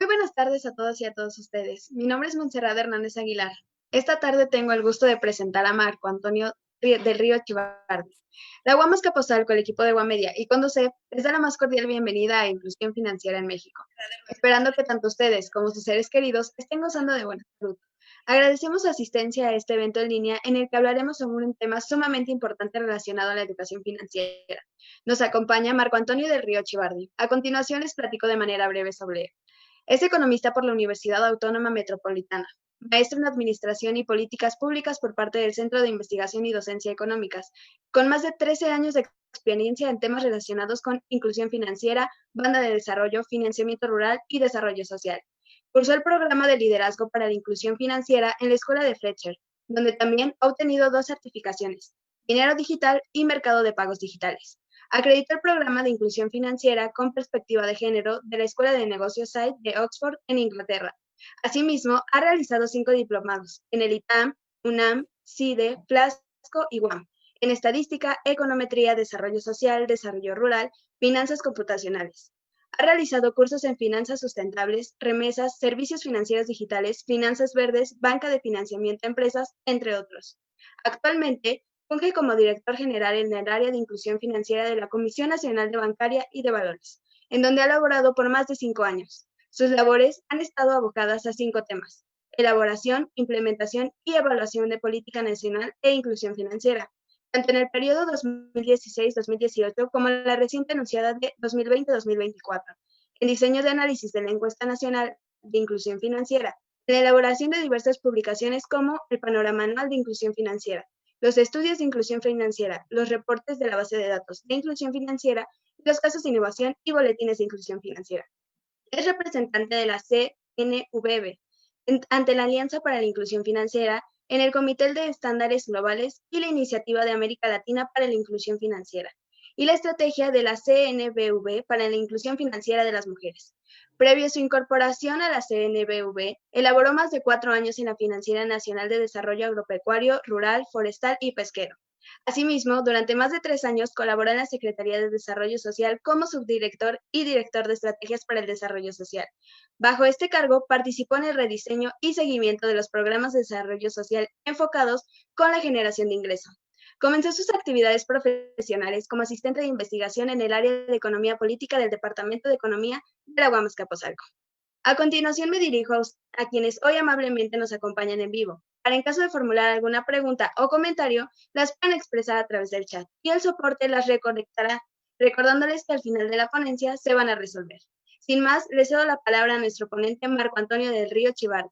Muy buenas tardes a todos y a todos ustedes. Mi nombre es Montserrat Hernández Aguilar. Esta tarde tengo el gusto de presentar a Marco Antonio del Río Chivardi. La UAM Azcapotzalco, el equipo de Media y Conducef les da la más cordial bienvenida a Inclusión Financiera en México, esperando que tanto ustedes como sus seres queridos estén gozando de buena salud. Agradecemos su asistencia a este evento en línea en el que hablaremos sobre un tema sumamente importante relacionado a la educación financiera. Nos acompaña Marco Antonio del Río Chivardi. A continuación les platico de manera breve sobre él. Es economista por la Universidad Autónoma Metropolitana, maestro en Administración y Políticas Públicas por parte del Centro de Investigación y Docencia Económicas, con más de 13 años de experiencia en temas relacionados con inclusión financiera, banda de desarrollo, financiamiento rural y desarrollo social. Cursó el programa de liderazgo para la inclusión financiera en la Escuela de Fletcher, donde también ha obtenido 2 certificaciones, dinero digital y mercado de pagos digitales. Acreditó el programa de inclusión financiera con perspectiva de género de la Escuela de Negocios SAID de Oxford en Inglaterra. Asimismo, ha realizado 5 diplomados en el ITAM, UNAM, CIDE, FLASCO y UAM, en estadística, econometría, desarrollo social, desarrollo rural, finanzas computacionales. Ha realizado cursos en finanzas sustentables, remesas, servicios financieros digitales, finanzas verdes, banca de financiamiento a empresas, entre otros. Actualmente, funge como director general en el área de inclusión financiera de la Comisión Nacional de Bancaria y de Valores, en donde ha laborado por más de 5 años. Sus labores han estado abocadas a 5 temas: elaboración, implementación y evaluación de política nacional e inclusión financiera, tanto en el periodo 2016-2018 como en la reciente anunciada de 2020-2024, el diseño de análisis de la encuesta nacional de inclusión financiera, la elaboración de diversas publicaciones como el Panorama Anual de Inclusión Financiera, los estudios de inclusión financiera, los reportes de la base de datos de inclusión financiera, los casos de innovación y boletines de inclusión financiera. Es representante de la CNVB ante la Alianza para la Inclusión Financiera en el Comité de Estándares Globales y la Iniciativa de América Latina para la Inclusión Financiera y la estrategia de la CNBV para la Inclusión Financiera de las Mujeres. Previo a su incorporación a la CNBV, elaboró más de 4 años en la Financiera Nacional de Desarrollo Agropecuario, Rural, Forestal y Pesquero. Asimismo, durante más de 3 años colaboró en la Secretaría de Desarrollo Social como subdirector y director de estrategias para el desarrollo social. Bajo este cargo, participó en el rediseño y seguimiento de los programas de desarrollo social enfocados con la generación de ingreso. Comenzó sus actividades profesionales como asistente de investigación en el área de economía política del Departamento de Economía de la UAM Azcapotzalco. A continuación me dirijo a quienes hoy amablemente nos acompañan en vivo. Para en caso de formular alguna pregunta o comentario, las pueden expresar a través del chat y el soporte las recolectará, recordándoles que al final de la ponencia se van a resolver. Sin más, le cedo la palabra a nuestro ponente Marco Antonio del Río Chivardi.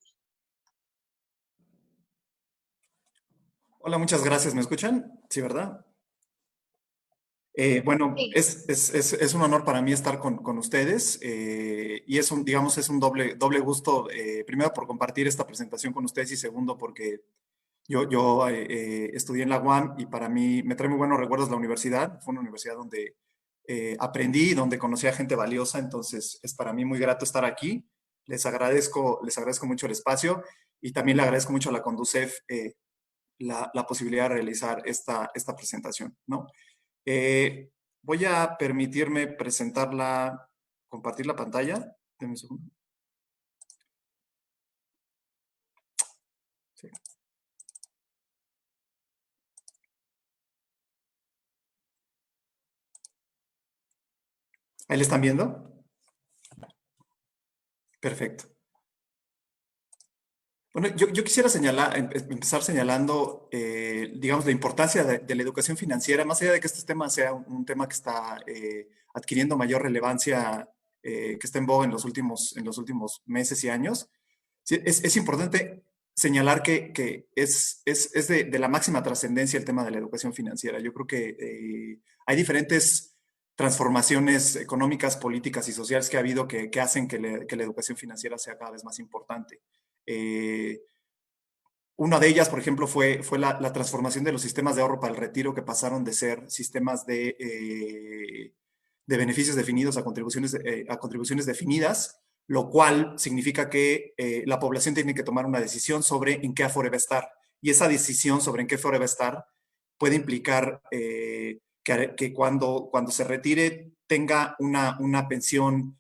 Hola, muchas gracias. ¿Me escuchan? Sí, ¿verdad? Bueno, Sí. es un honor para mí estar con ustedes y es un, digamos, es un doble gusto, primero por compartir esta presentación con ustedes y segundo porque yo estudié en la UAM y para mí me trae muy buenos recuerdos la universidad. Fue una universidad donde aprendí y donde conocí a gente valiosa, entonces es para mí muy grato estar aquí. Les agradezco mucho el espacio y también le agradezco mucho a la Conducef la posibilidad de realizar esta presentación, ¿no? Eh, Voy a permitirme presentarla, compartir la pantalla. Deme un segundo. Sí. ¿Ahí le están viendo? Perfecto. Bueno, yo quisiera empezar señalando, digamos, la importancia de la educación financiera, más allá de que este tema sea un tema que está adquiriendo mayor relevancia, que está en boga en los últimos meses y años. Sí, es importante señalar que es de la máxima trascendencia el tema de la educación financiera. Yo creo que hay diferentes transformaciones económicas, políticas y sociales que ha habido que hacen que la educación financiera sea cada vez más importante. Eh, una de ellas, por ejemplo, fue la transformación de los sistemas de ahorro para el retiro, que pasaron de ser sistemas de beneficios definidos a contribuciones definidas, lo cual significa que la población tiene que tomar una decisión sobre en qué Afore va a estar. Y esa decisión sobre en qué Afore va a estar puede implicar que cuando se retire tenga una pensión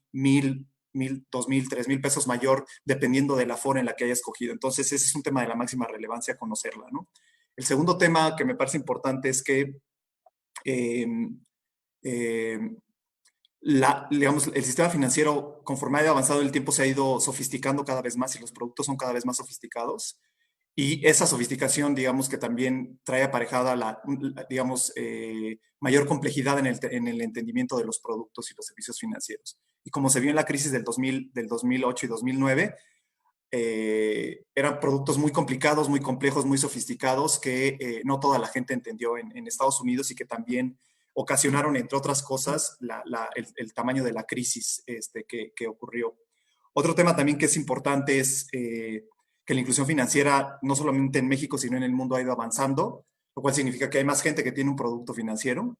2,000, 3,000 pesos mayor, dependiendo de la forma en la que haya escogido. Entonces, ese es un tema de la máxima relevancia, conocerla, ¿no? El segundo tema que me parece importante es que eh, eh, digamos, el sistema financiero, conforme ha ido avanzado el tiempo, se ha ido sofisticando cada vez más y los productos son cada vez más sofisticados. Y esa sofisticación, digamos, que también trae aparejada digamos, mayor complejidad en el entendimiento de los productos y los servicios financieros. Y como se vio en la crisis del 2008 y 2009, eran productos muy complicados, muy complejos, muy sofisticados que no toda la gente entendió en Estados Unidos y que también ocasionaron, entre otras cosas, el tamaño de la crisis que ocurrió. Otro tema también que es importante es que la inclusión financiera, no solamente en México, sino en el mundo, ha ido avanzando, lo cual significa que hay más gente que tiene un producto financiero,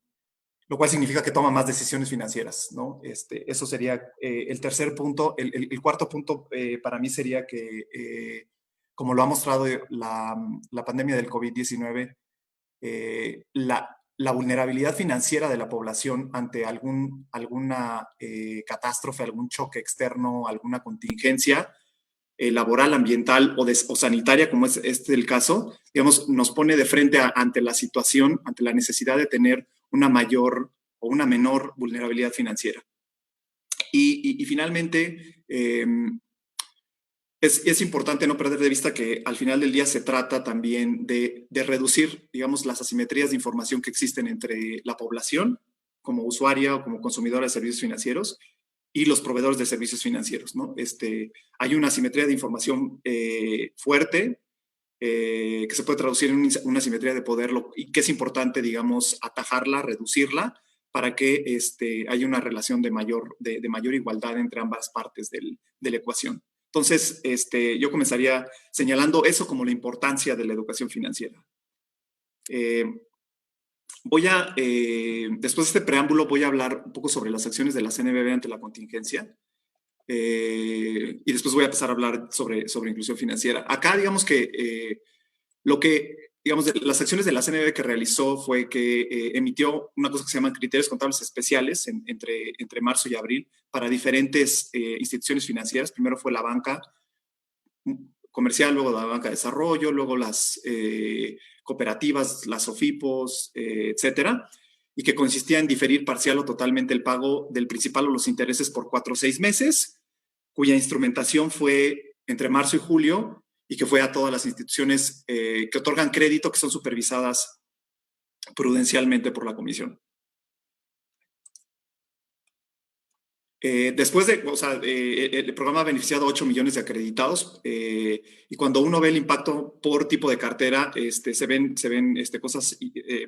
lo cual significa que toma más decisiones financieras, ¿no? Eso sería el tercer punto. El cuarto punto para mí sería que, como lo ha mostrado la pandemia del COVID-19, la vulnerabilidad financiera de la población ante alguna catástrofe, algún choque externo, alguna contingencia laboral, ambiental o sanitaria, como es el caso, digamos, nos pone de frente ante la situación, ante la necesidad de tener una mayor o una menor vulnerabilidad financiera. Y finalmente, es importante no perder de vista que al final del día se trata también de reducir, digamos, las asimetrías de información que existen entre la población como usuaria o como consumidora de servicios financieros y los proveedores de servicios financieros, ¿no? Hay una asimetría de información fuerte que se puede traducir en una asimetría de poder y que es importante, digamos, atajarla, reducirla para que haya una relación de mayor igualdad entre ambas partes de la ecuación. Entonces, yo comenzaría señalando eso como la importancia de la educación financiera. Después de este preámbulo, voy a hablar un poco sobre las acciones de la CNBV ante la contingencia. Y después voy a empezar a hablar sobre inclusión financiera. Acá, digamos que las acciones de la CNBV que realizó fue que emitió una cosa que se llaman criterios contables especiales entre marzo y abril para diferentes instituciones financieras. Primero fue la banca comercial, luego la banca de desarrollo, luego las cooperativas, las SOFIPOS, etcétera, y que consistía en diferir parcial o totalmente el pago del principal o los intereses por 4 o 6 meses, cuya instrumentación fue entre marzo y julio y que fue a todas las instituciones que otorgan crédito, que son supervisadas prudencialmente por la Comisión. Después el programa ha beneficiado a 8 millones de acreditados y cuando uno ve el impacto por tipo de cartera, se ven cosas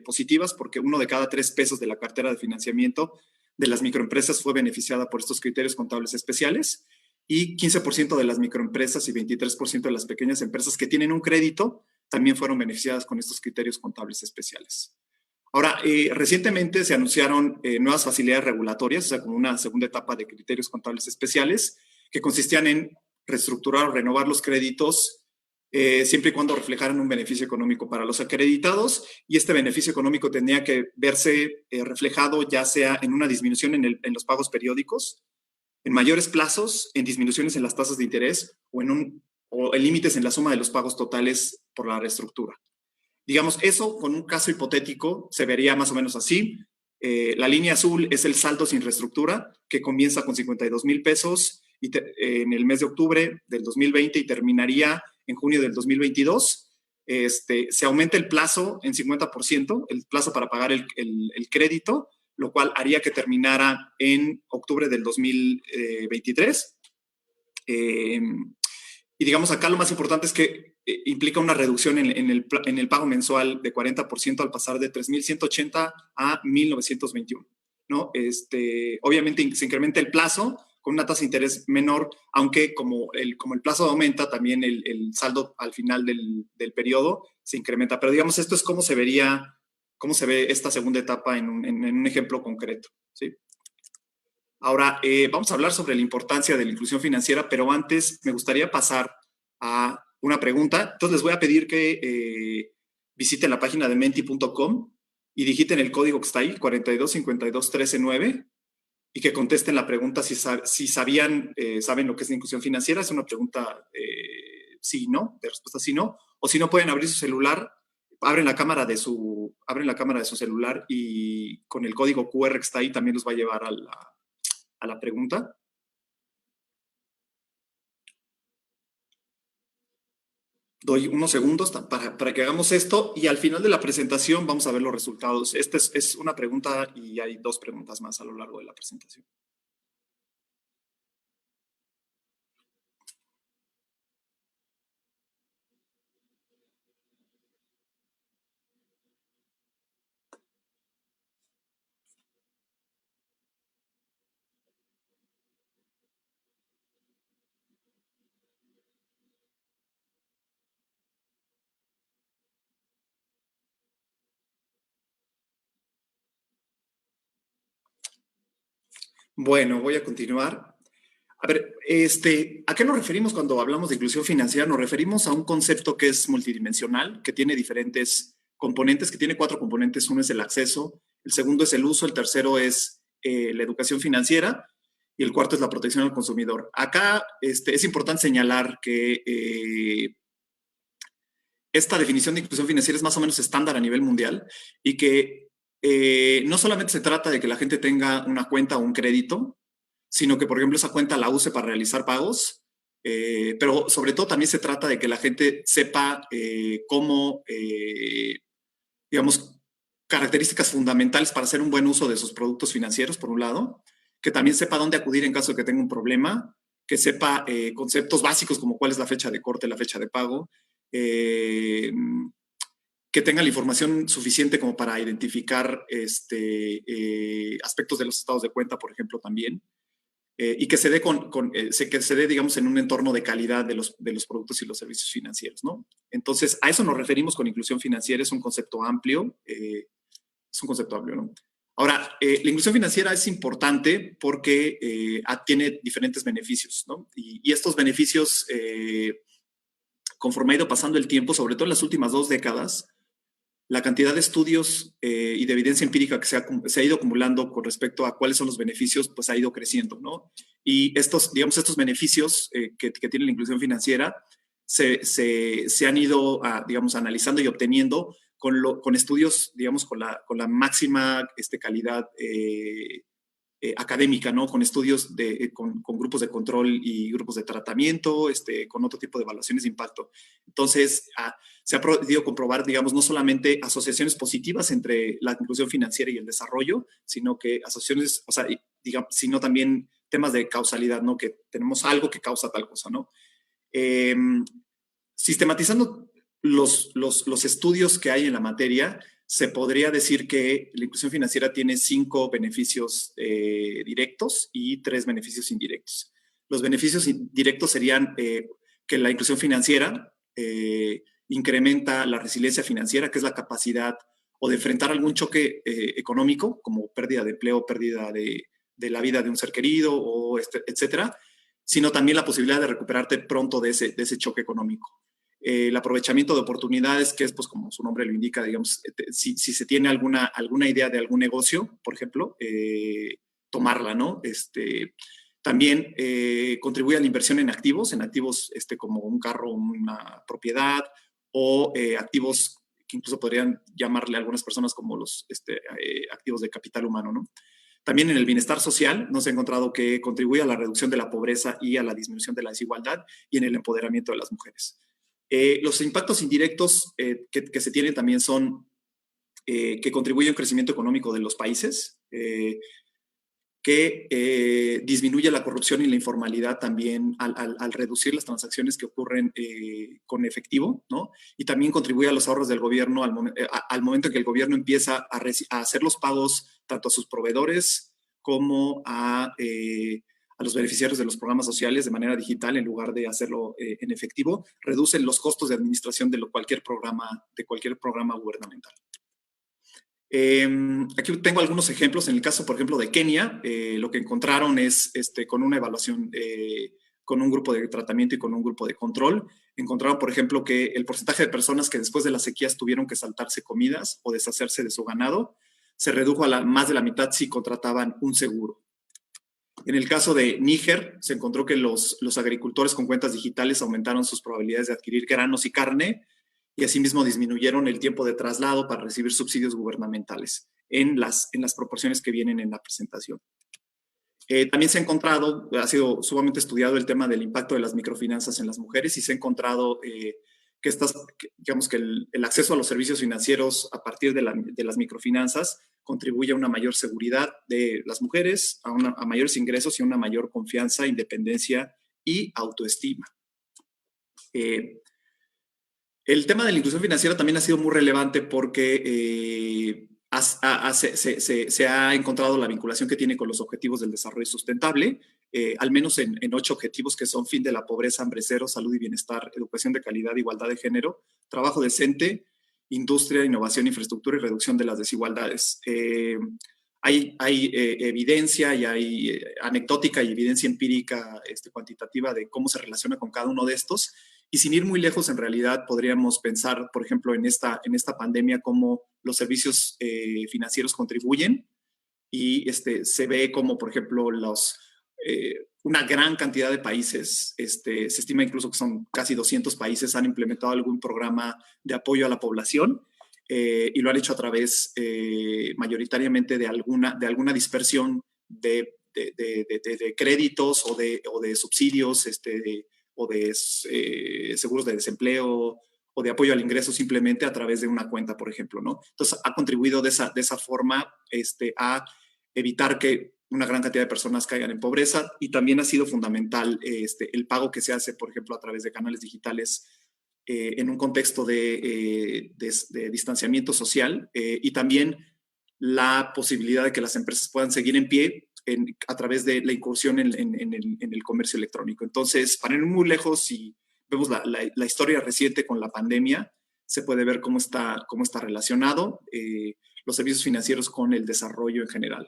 positivas porque 1 de cada 3 pesos de la cartera de financiamiento de las microempresas fue beneficiada por estos criterios contables especiales y 15% de las microempresas y 23% de las pequeñas empresas que tienen un crédito también fueron beneficiadas con estos criterios contables especiales. Ahora, recientemente se anunciaron nuevas facilidades regulatorias, o sea, como una segunda etapa de criterios contables especiales, que consistían en reestructurar o renovar los créditos siempre y cuando reflejaran un beneficio económico para los acreditados, y este beneficio económico tenía que verse reflejado ya sea en una disminución en los pagos periódicos, en mayores plazos, en disminuciones en las tasas de interés o en límites en la suma de los pagos totales por la reestructura. Digamos, eso con un caso hipotético se vería más o menos así. La línea azul es el saldo sin reestructura, que comienza con 52,000 pesos en el mes de octubre del 2020 y terminaría en junio del 2022. Se aumenta el plazo en 50%, el plazo para pagar el crédito, lo cual haría que terminara en octubre del 2023. Y digamos, acá lo más importante es que implica una reducción en el pago mensual de 40% al pasar de 3,180 a 1,921, ¿no? Obviamente se incrementa el plazo con una tasa de interés menor, aunque como el plazo aumenta, también el saldo al final del periodo se incrementa. Pero digamos, esto es cómo se ve esta segunda etapa en un ejemplo concreto, ¿sí? Ahora, vamos a hablar sobre la importancia de la inclusión financiera, pero antes me gustaría pasar a una pregunta. Entonces, les voy a pedir que visiten la página de menti.com y digiten el código que está ahí, 4252339, y que contesten la pregunta si sabían, saben lo que es la inclusión financiera. Es una pregunta sí, no, de respuesta sí, no. O si no, pueden abrir su celular, abren la cámara de su celular y con el código QR que está ahí también los va a llevar a la pregunta. Doy unos segundos para que hagamos esto y al final de la presentación vamos a ver los resultados. Esta es una pregunta y hay 2 preguntas más a lo largo de la presentación. Bueno, voy a continuar. A ver, ¿a qué nos referimos cuando hablamos de inclusión financiera? Nos referimos a un concepto que es multidimensional, que tiene diferentes componentes, que tiene 4 componentes. Uno es el acceso, el segundo es el uso, el tercero es la educación financiera y el cuarto es la protección al consumidor. Acá es importante señalar que esta definición de inclusión financiera es más o menos estándar a nivel mundial y que no solamente se trata de que la gente tenga una cuenta o un crédito, sino que, por ejemplo, esa cuenta la use para realizar pagos, pero sobre todo también se trata de que la gente sepa cómo, digamos, características fundamentales para hacer un buen uso de sus productos financieros, por un lado, que también sepa dónde acudir en caso de que tenga un problema, que sepa conceptos básicos como cuál es la fecha de corte, la fecha de pago, que tenga la información suficiente como para identificar aspectos de los estados de cuenta, por ejemplo, también. Y que se dé que se dé, digamos, en un entorno de calidad de los productos y los servicios financieros, ¿no? Entonces, a eso nos referimos con inclusión financiera. Es un concepto amplio, ¿no? Ahora, la inclusión financiera es importante porque tiene diferentes beneficios, ¿no? Y estos beneficios, conforme ha ido pasando el tiempo, sobre todo en las últimas 2 décadas, la cantidad de estudios y de evidencia empírica que se ha ido acumulando con respecto a cuáles son los beneficios, pues ha ido creciendo, ¿no? Y estos beneficios que tiene la inclusión financiera se han ido, digamos, analizando y obteniendo con estudios, digamos, con la máxima calidad académica, ¿no? Con estudios con grupos de control y grupos de tratamiento, con otro tipo de evaluaciones de impacto. Entonces, se ha podido comprobar, digamos, no solamente asociaciones positivas entre la inclusión financiera y el desarrollo, sino que asociaciones, o sea, digamos, sino también temas de causalidad, ¿no? Que tenemos algo que causa tal cosa, ¿no? Sistematizando los estudios que hay en la materia, se podría decir que la inclusión financiera tiene 5 beneficios directos y 3 beneficios indirectos. Los beneficios directos serían que la inclusión financiera incrementa la resiliencia financiera, que es la capacidad o de enfrentar algún choque económico, como pérdida de empleo, pérdida de la vida de un ser querido, o etcétera, sino también la posibilidad de recuperarte pronto de ese choque económico. El aprovechamiento de oportunidades, que es, pues, como su nombre lo indica, digamos, si se tiene alguna idea de algún negocio, por ejemplo, tomarla, ¿no? También contribuye a la inversión en activos como un carro, una propiedad, o activos que incluso podrían llamarle a algunas personas como los activos de capital humano, ¿no? También en el bienestar social nos ha encontrado que contribuye a la reducción de la pobreza y a la disminución de la desigualdad y en el empoderamiento de las mujeres. Los impactos indirectos que se tienen también son que contribuye a un crecimiento económico de los países, que disminuye la corrupción y la informalidad también al reducir las transacciones que ocurren con efectivo, ¿no? Y también contribuye a los ahorros del gobierno al momento en que el gobierno empieza a hacer los pagos tanto a sus proveedores como a los beneficiarios de los programas sociales de manera digital en lugar de hacerlo en efectivo, reducen los costos de administración de cualquier programa gubernamental. Aquí tengo algunos ejemplos. En el caso, por ejemplo, de Kenia, lo que encontraron es con una evaluación con un grupo de tratamiento y con un grupo de control. Encontraron, por ejemplo, que el porcentaje de personas que después de las sequías tuvieron que saltarse comidas o deshacerse de su ganado se redujo a más de la mitad si contrataban un seguro. En el caso de Níger, se encontró que los agricultores con cuentas digitales aumentaron sus probabilidades de adquirir granos y carne y asimismo disminuyeron el tiempo de traslado para recibir subsidios gubernamentales en las proporciones que vienen en la presentación. También se ha encontrado, ha sido sumamente estudiado el tema del impacto de las microfinanzas en las mujeres y se ha encontrado digamos que el acceso a los servicios financieros a partir de las microfinanzas contribuye a una mayor seguridad de las mujeres, a mayores ingresos y a una mayor confianza, independencia y autoestima. El tema de la inclusión financiera también ha sido muy relevante porque se ha encontrado la vinculación que tiene con los objetivos del desarrollo sustentable, al menos en 8 objetivos que son fin de la pobreza, hambre cero, salud y bienestar, educación de calidad, igualdad de género, trabajo decente, industria, innovación, infraestructura y reducción de las desigualdades. Hay evidencia y hay anecdótica y evidencia empírica cuantitativa de cómo se relaciona con cada uno de estos. Y sin ir muy lejos, en realidad podríamos pensar, por ejemplo, en esta pandemia, cómo los servicios financieros contribuyen y se ve como, por ejemplo, una gran cantidad de países, se estima incluso que son casi 200 países, han implementado algún programa de apoyo a la población y lo han hecho a través mayoritariamente de alguna dispersión de créditos o de subsidios, o de seguros de desempleo o de apoyo al ingreso simplemente a través de una cuenta, por ejemplo, ¿no? Entonces, ha contribuido de esa forma a evitar que una gran cantidad de personas caigan en pobreza y también ha sido fundamental el pago que se hace, por ejemplo, a través de canales digitales en un contexto de distanciamiento social y también la posibilidad de que las empresas puedan seguir en pie a través de la incursión en el comercio electrónico. Entonces, para ir muy lejos, si vemos la historia reciente con la pandemia, se puede ver cómo está relacionado los servicios financieros con el desarrollo en general.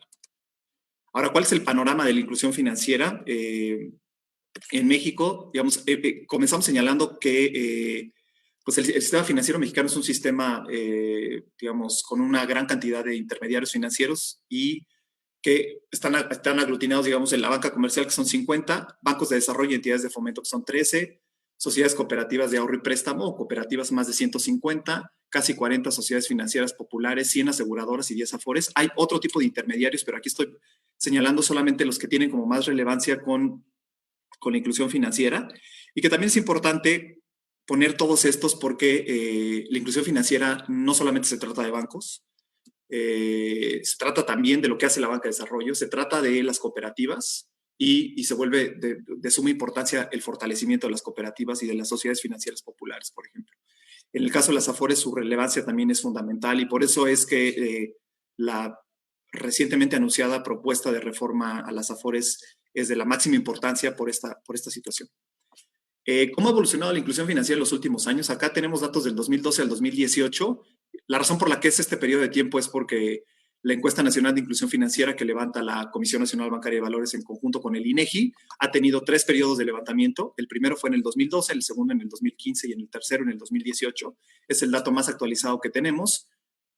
Ahora, ¿cuál es el panorama de la inclusión financiera? En México, digamos, comenzamos señalando que pues el sistema financiero mexicano es un sistema, digamos, con una gran cantidad de intermediarios financieros y que están aglutinados, digamos, en la banca comercial, que son 50, bancos de desarrollo y entidades de fomento, que son 13, sociedades cooperativas de ahorro y préstamo, o cooperativas más de 150, casi 40 sociedades financieras populares, 100 aseguradoras y 10 afores. Hay otro tipo de intermediarios, pero aquí estoy señalando solamente los que tienen como más relevancia con la inclusión financiera, y que también es importante poner todos estos porque la inclusión financiera no solamente se trata de bancos, se trata también de lo que hace la banca de desarrollo, se trata de las cooperativas y se vuelve de suma importancia el fortalecimiento de las cooperativas y de las sociedades financieras populares, por ejemplo. En el caso de las AFORES, su relevancia también es fundamental y por eso es que la recientemente anunciada propuesta de reforma a las AFORES es de la máxima importancia por esta situación. ¿Cómo ha evolucionado la inclusión financiera en los últimos años? Acá tenemos datos del 2012 al 2018. La razón por la que es este periodo de tiempo es porque la encuesta nacional de inclusión financiera que levanta la Comisión Nacional Bancaria de Valores en conjunto con el INEGI ha tenido 3 periodos de levantamiento. El primero fue en el 2012, el segundo en el 2015 y en el tercero en el 2018. Es el dato más actualizado que tenemos.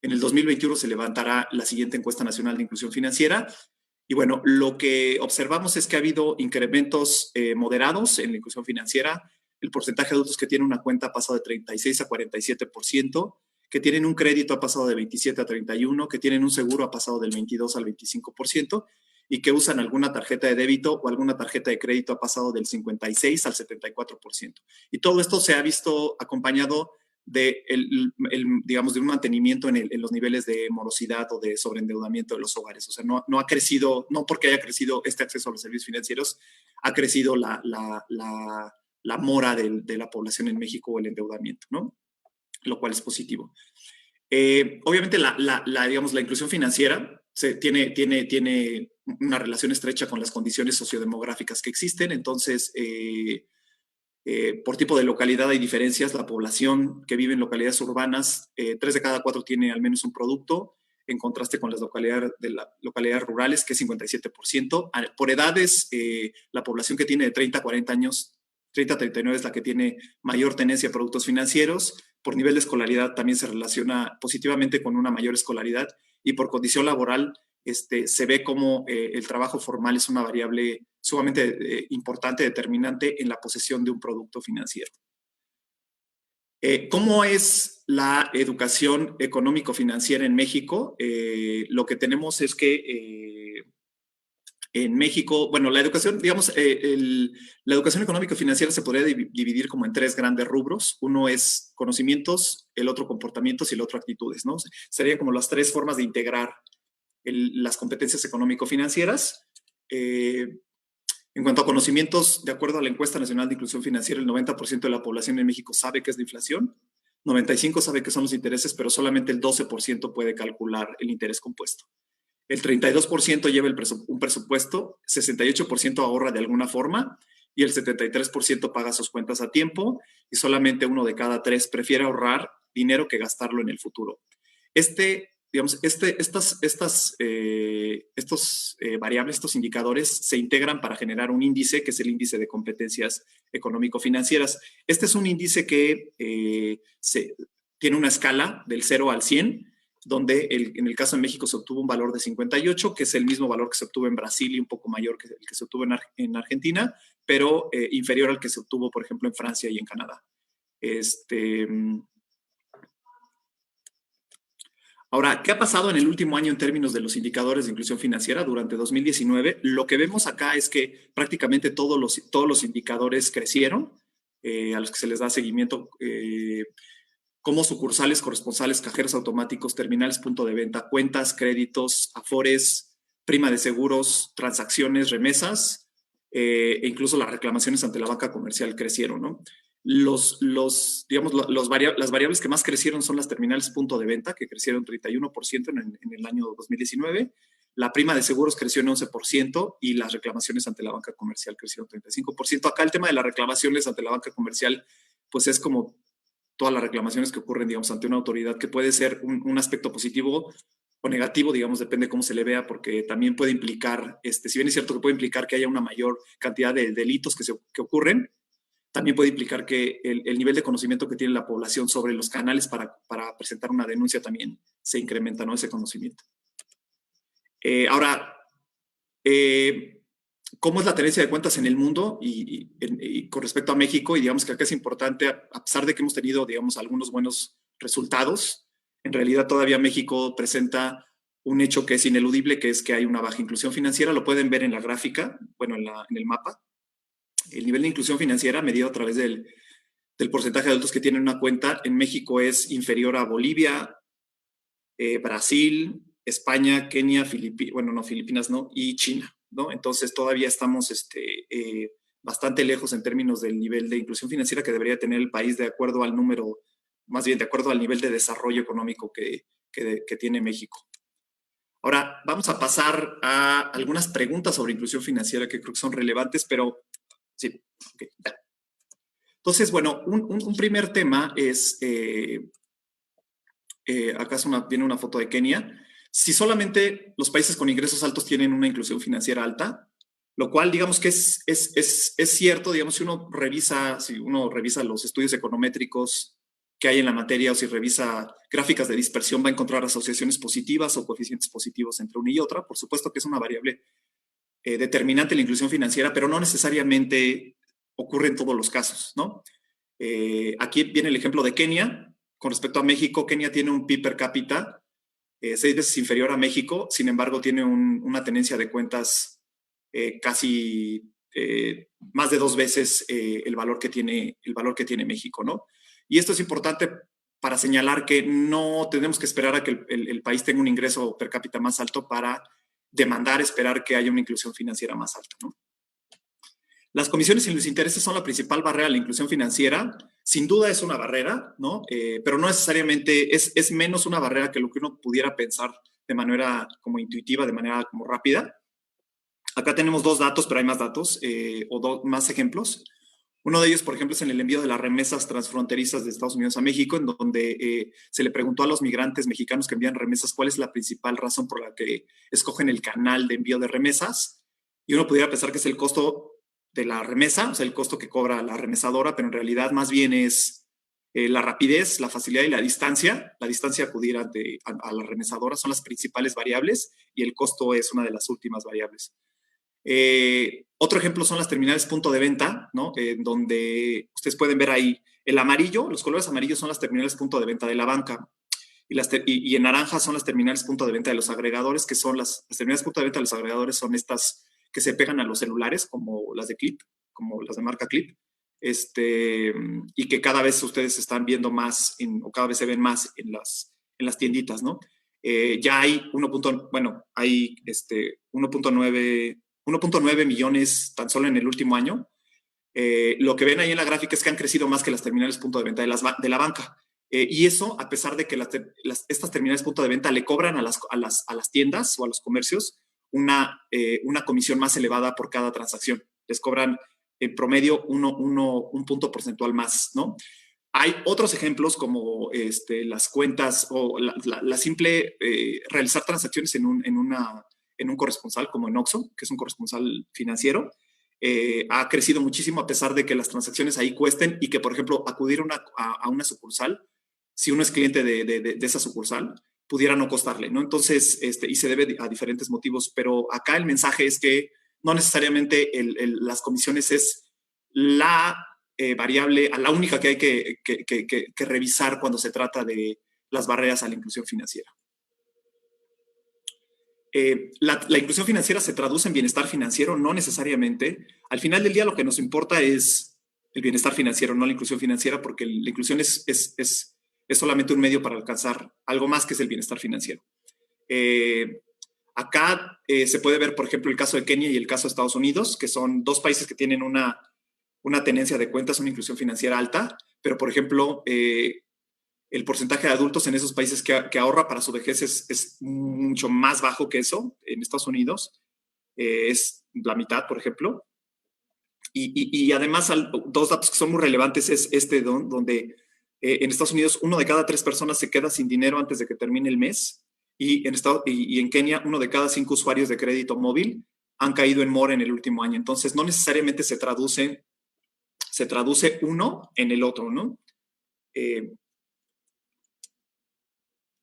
En el 2021 se levantará la siguiente encuesta nacional de inclusión financiera. Y bueno, lo que observamos es que ha habido incrementos moderados en la inclusión financiera. El porcentaje de adultos que tienen una cuenta ha pasado de 36 a 47%, que tienen un crédito ha pasado de 27 a 31%, que tienen un seguro ha pasado del 22 al 25%, y que usan alguna tarjeta de débito o alguna tarjeta de crédito ha pasado del 56 al 74%. Y todo esto se ha visto acompañado de, digamos, de un mantenimiento en los niveles de morosidad o de sobreendeudamiento de los hogares. O sea, no ha crecido, no porque haya crecido este acceso a los servicios financieros, ha crecido la mora de la población en México o el endeudamiento, ¿no? Lo cual es positivo. Obviamente, digamos, la inclusión financiera tiene una relación estrecha con las condiciones sociodemográficas que existen. Entonces, por tipo de localidad hay diferencias. La población que vive en localidades urbanas, 3 de cada 4 tiene al menos un producto, en contraste con las localidades rurales, que es 57%. Por edades, la población que tiene de 30 a 40 años, 30 a 39 es la que tiene mayor tenencia a productos financieros. Por nivel de escolaridad también se relaciona positivamente con una mayor escolaridad, y por condición laboral se ve como el trabajo formal es una variable sumamente importante, determinante en la posesión de un producto financiero. ¿Cómo es la educación económico-financiera en México? Lo que tenemos es que en México, bueno, la educación, digamos, la educación económico-financiera se podría dividir como en tres grandes rubros. Uno es conocimientos, el otro comportamientos y el otro actitudes, ¿no? Serían como las tres formas de integrar las competencias económico-financieras. En cuanto a conocimientos, de acuerdo a la encuesta nacional de inclusión financiera, el 90% de la población en México sabe qué es la inflación, 95% sabe qué son los intereses, pero solamente el 12% puede calcular el interés compuesto. El 32% lleva un presupuesto, 68% ahorra de alguna forma y el 73% paga sus cuentas a tiempo y solamente 1 de cada 3 prefiere ahorrar dinero que gastarlo en el futuro. Estos variables, estos indicadores se integran para generar un índice que es el índice de competencias económico-financieras. Este es un índice que tiene una escala del 0 al 100, donde en el caso de México se obtuvo un valor de 58, que es el mismo valor que se obtuvo en Brasil y un poco mayor que el que se obtuvo en Argentina, pero inferior al que se obtuvo, por ejemplo, en Francia y en Canadá. Ahora, ¿qué ha pasado en el último año en términos de los indicadores de inclusión financiera durante 2019? Lo que vemos acá es que prácticamente todos los indicadores crecieron, a los que se les da seguimiento, como sucursales, corresponsales, cajeros automáticos, terminales, punto de venta, cuentas, créditos, afores, prima de seguros, transacciones, remesas, e incluso las reclamaciones ante la banca comercial crecieron, ¿no? Las variables que más crecieron son las terminales punto de venta, que crecieron 31% en el año 2019. La prima de seguros creció en 11% y las reclamaciones ante la banca comercial crecieron 35%. Acá el tema de las reclamaciones ante la banca comercial, pues es como todas las reclamaciones que ocurren, digamos, ante una autoridad, que puede ser un aspecto positivo o negativo, digamos, depende de cómo se le vea, porque también puede implicar, si bien es cierto que puede implicar que haya una mayor cantidad de delitos que ocurren, también puede implicar que el nivel de conocimiento que tiene la población sobre los canales para presentar una denuncia también se incrementa, ¿no? Ese conocimiento. Ahora, ¿cómo es la tenencia de cuentas en el mundo y con respecto a México? Y digamos que acá es importante, a pesar de que hemos tenido, digamos, algunos buenos resultados, en realidad todavía México presenta un hecho que es ineludible, que es que hay una baja inclusión financiera. Lo pueden ver en la gráfica, bueno, en el mapa. El nivel de inclusión financiera medido a través del porcentaje de adultos que tienen una cuenta en México es inferior a Bolivia, Brasil, España, Kenia, Filipinas no, y China, ¿no? Entonces todavía estamos bastante lejos en términos del nivel de inclusión financiera que debería tener el país de acuerdo al número, más bien de acuerdo al nivel de desarrollo económico que tiene México. Ahora, vamos a pasar a algunas preguntas sobre inclusión financiera que creo que son relevantes, pero sí, okay, ya. Entonces, bueno, un primer tema es, acá viene una foto de Kenia. Si solamente los países con ingresos altos tienen una inclusión financiera alta, lo cual digamos que es cierto, digamos, si uno revisa los estudios econométricos que hay en la materia o si revisa gráficas de dispersión va a encontrar asociaciones positivas o coeficientes positivos entre una y otra. Por supuesto que es una variable determinante la inclusión financiera, pero no necesariamente ocurre en todos los casos, ¿no? Aquí viene el ejemplo de Kenia. Con respecto a México, Kenia tiene un PIB per cápita 6 veces inferior a México, sin embargo tiene una tenencia de cuentas casi más de 2 veces el valor que tiene México, ¿no? Y esto es importante para señalar que no tenemos que esperar a que el país tenga un ingreso per cápita más alto para esperar que haya una inclusión financiera más alta, ¿no? Las comisiones y los intereses son la principal barrera a la inclusión financiera. Sin duda es una barrera, ¿no? Pero no necesariamente es menos una barrera que lo que uno pudiera pensar de manera como intuitiva, de manera como rápida. Acá tenemos 2 datos, pero hay más datos más ejemplos. Uno de ellos, por ejemplo, es en el envío de las remesas transfronterizas de Estados Unidos a México, en donde se le preguntó a los migrantes mexicanos que envían remesas cuál es la principal razón por la que escogen el canal de envío de remesas. Y uno pudiera pensar que es el costo de la remesa, o sea, el costo que cobra la remesadora, pero en realidad más bien es La rapidez, la facilidad y la distancia a acudir a la remesadora son las principales variables y el costo es una de las últimas variables. Otro ejemplo son las terminales punto de venta, ¿no? Donde ustedes pueden ver ahí el amarillo, los colores amarillos son las terminales punto de venta de la banca y en naranja son las terminales punto de venta de los agregadores, que son las terminales punto de venta de los agregadores son estas que se pegan a los celulares, como las de Clip, como las de marca Clip, y que cada vez ustedes están viendo más o cada vez se ven más en las tienditas, ¿no? Ya hay 1.9 millones tan solo en el último año. Lo que ven ahí en la gráfica es que han crecido más que las terminales punto de venta de la banca. Y eso, a pesar de que estas terminales punto de venta le cobran a las tiendas o a los comercios una comisión más elevada por cada transacción. Les cobran en promedio un punto porcentual más, ¿no? Hay otros ejemplos como las cuentas o la simple realizar transacciones en un corresponsal como en Oxxo, que es un corresponsal financiero. Ha crecido muchísimo a pesar de que las transacciones ahí cuesten y que, por ejemplo, acudir a una sucursal, si uno es cliente de esa sucursal, pudiera no costarle, ¿no? Entonces, y se debe a diferentes motivos, pero acá el mensaje es que no necesariamente las comisiones es la variable, a la única que hay que revisar cuando se trata de las barreras a la inclusión financiera. La inclusión financiera se traduce en bienestar financiero, no necesariamente. Al final del día lo que nos importa es el bienestar financiero, no la inclusión financiera, porque la inclusión es solamente un medio para alcanzar algo más que es el bienestar financiero. Acá se puede ver, por ejemplo, el caso de Kenia y el caso de Estados Unidos, que son dos países que tienen una tenencia de cuentas, una inclusión financiera alta, pero, por ejemplo, el porcentaje de adultos en esos países que ahorra para su vejez es mucho más bajo que eso. En Estados Unidos es la mitad, por ejemplo. Y además, dos datos que son muy relevantes es donde en Estados Unidos 1 de cada 3 personas se queda sin dinero antes de que termine el mes. Y en Kenia 1 de cada 5 usuarios de crédito móvil han caído en mora en el último año. Entonces, no necesariamente se traduce uno en el otro, ¿no?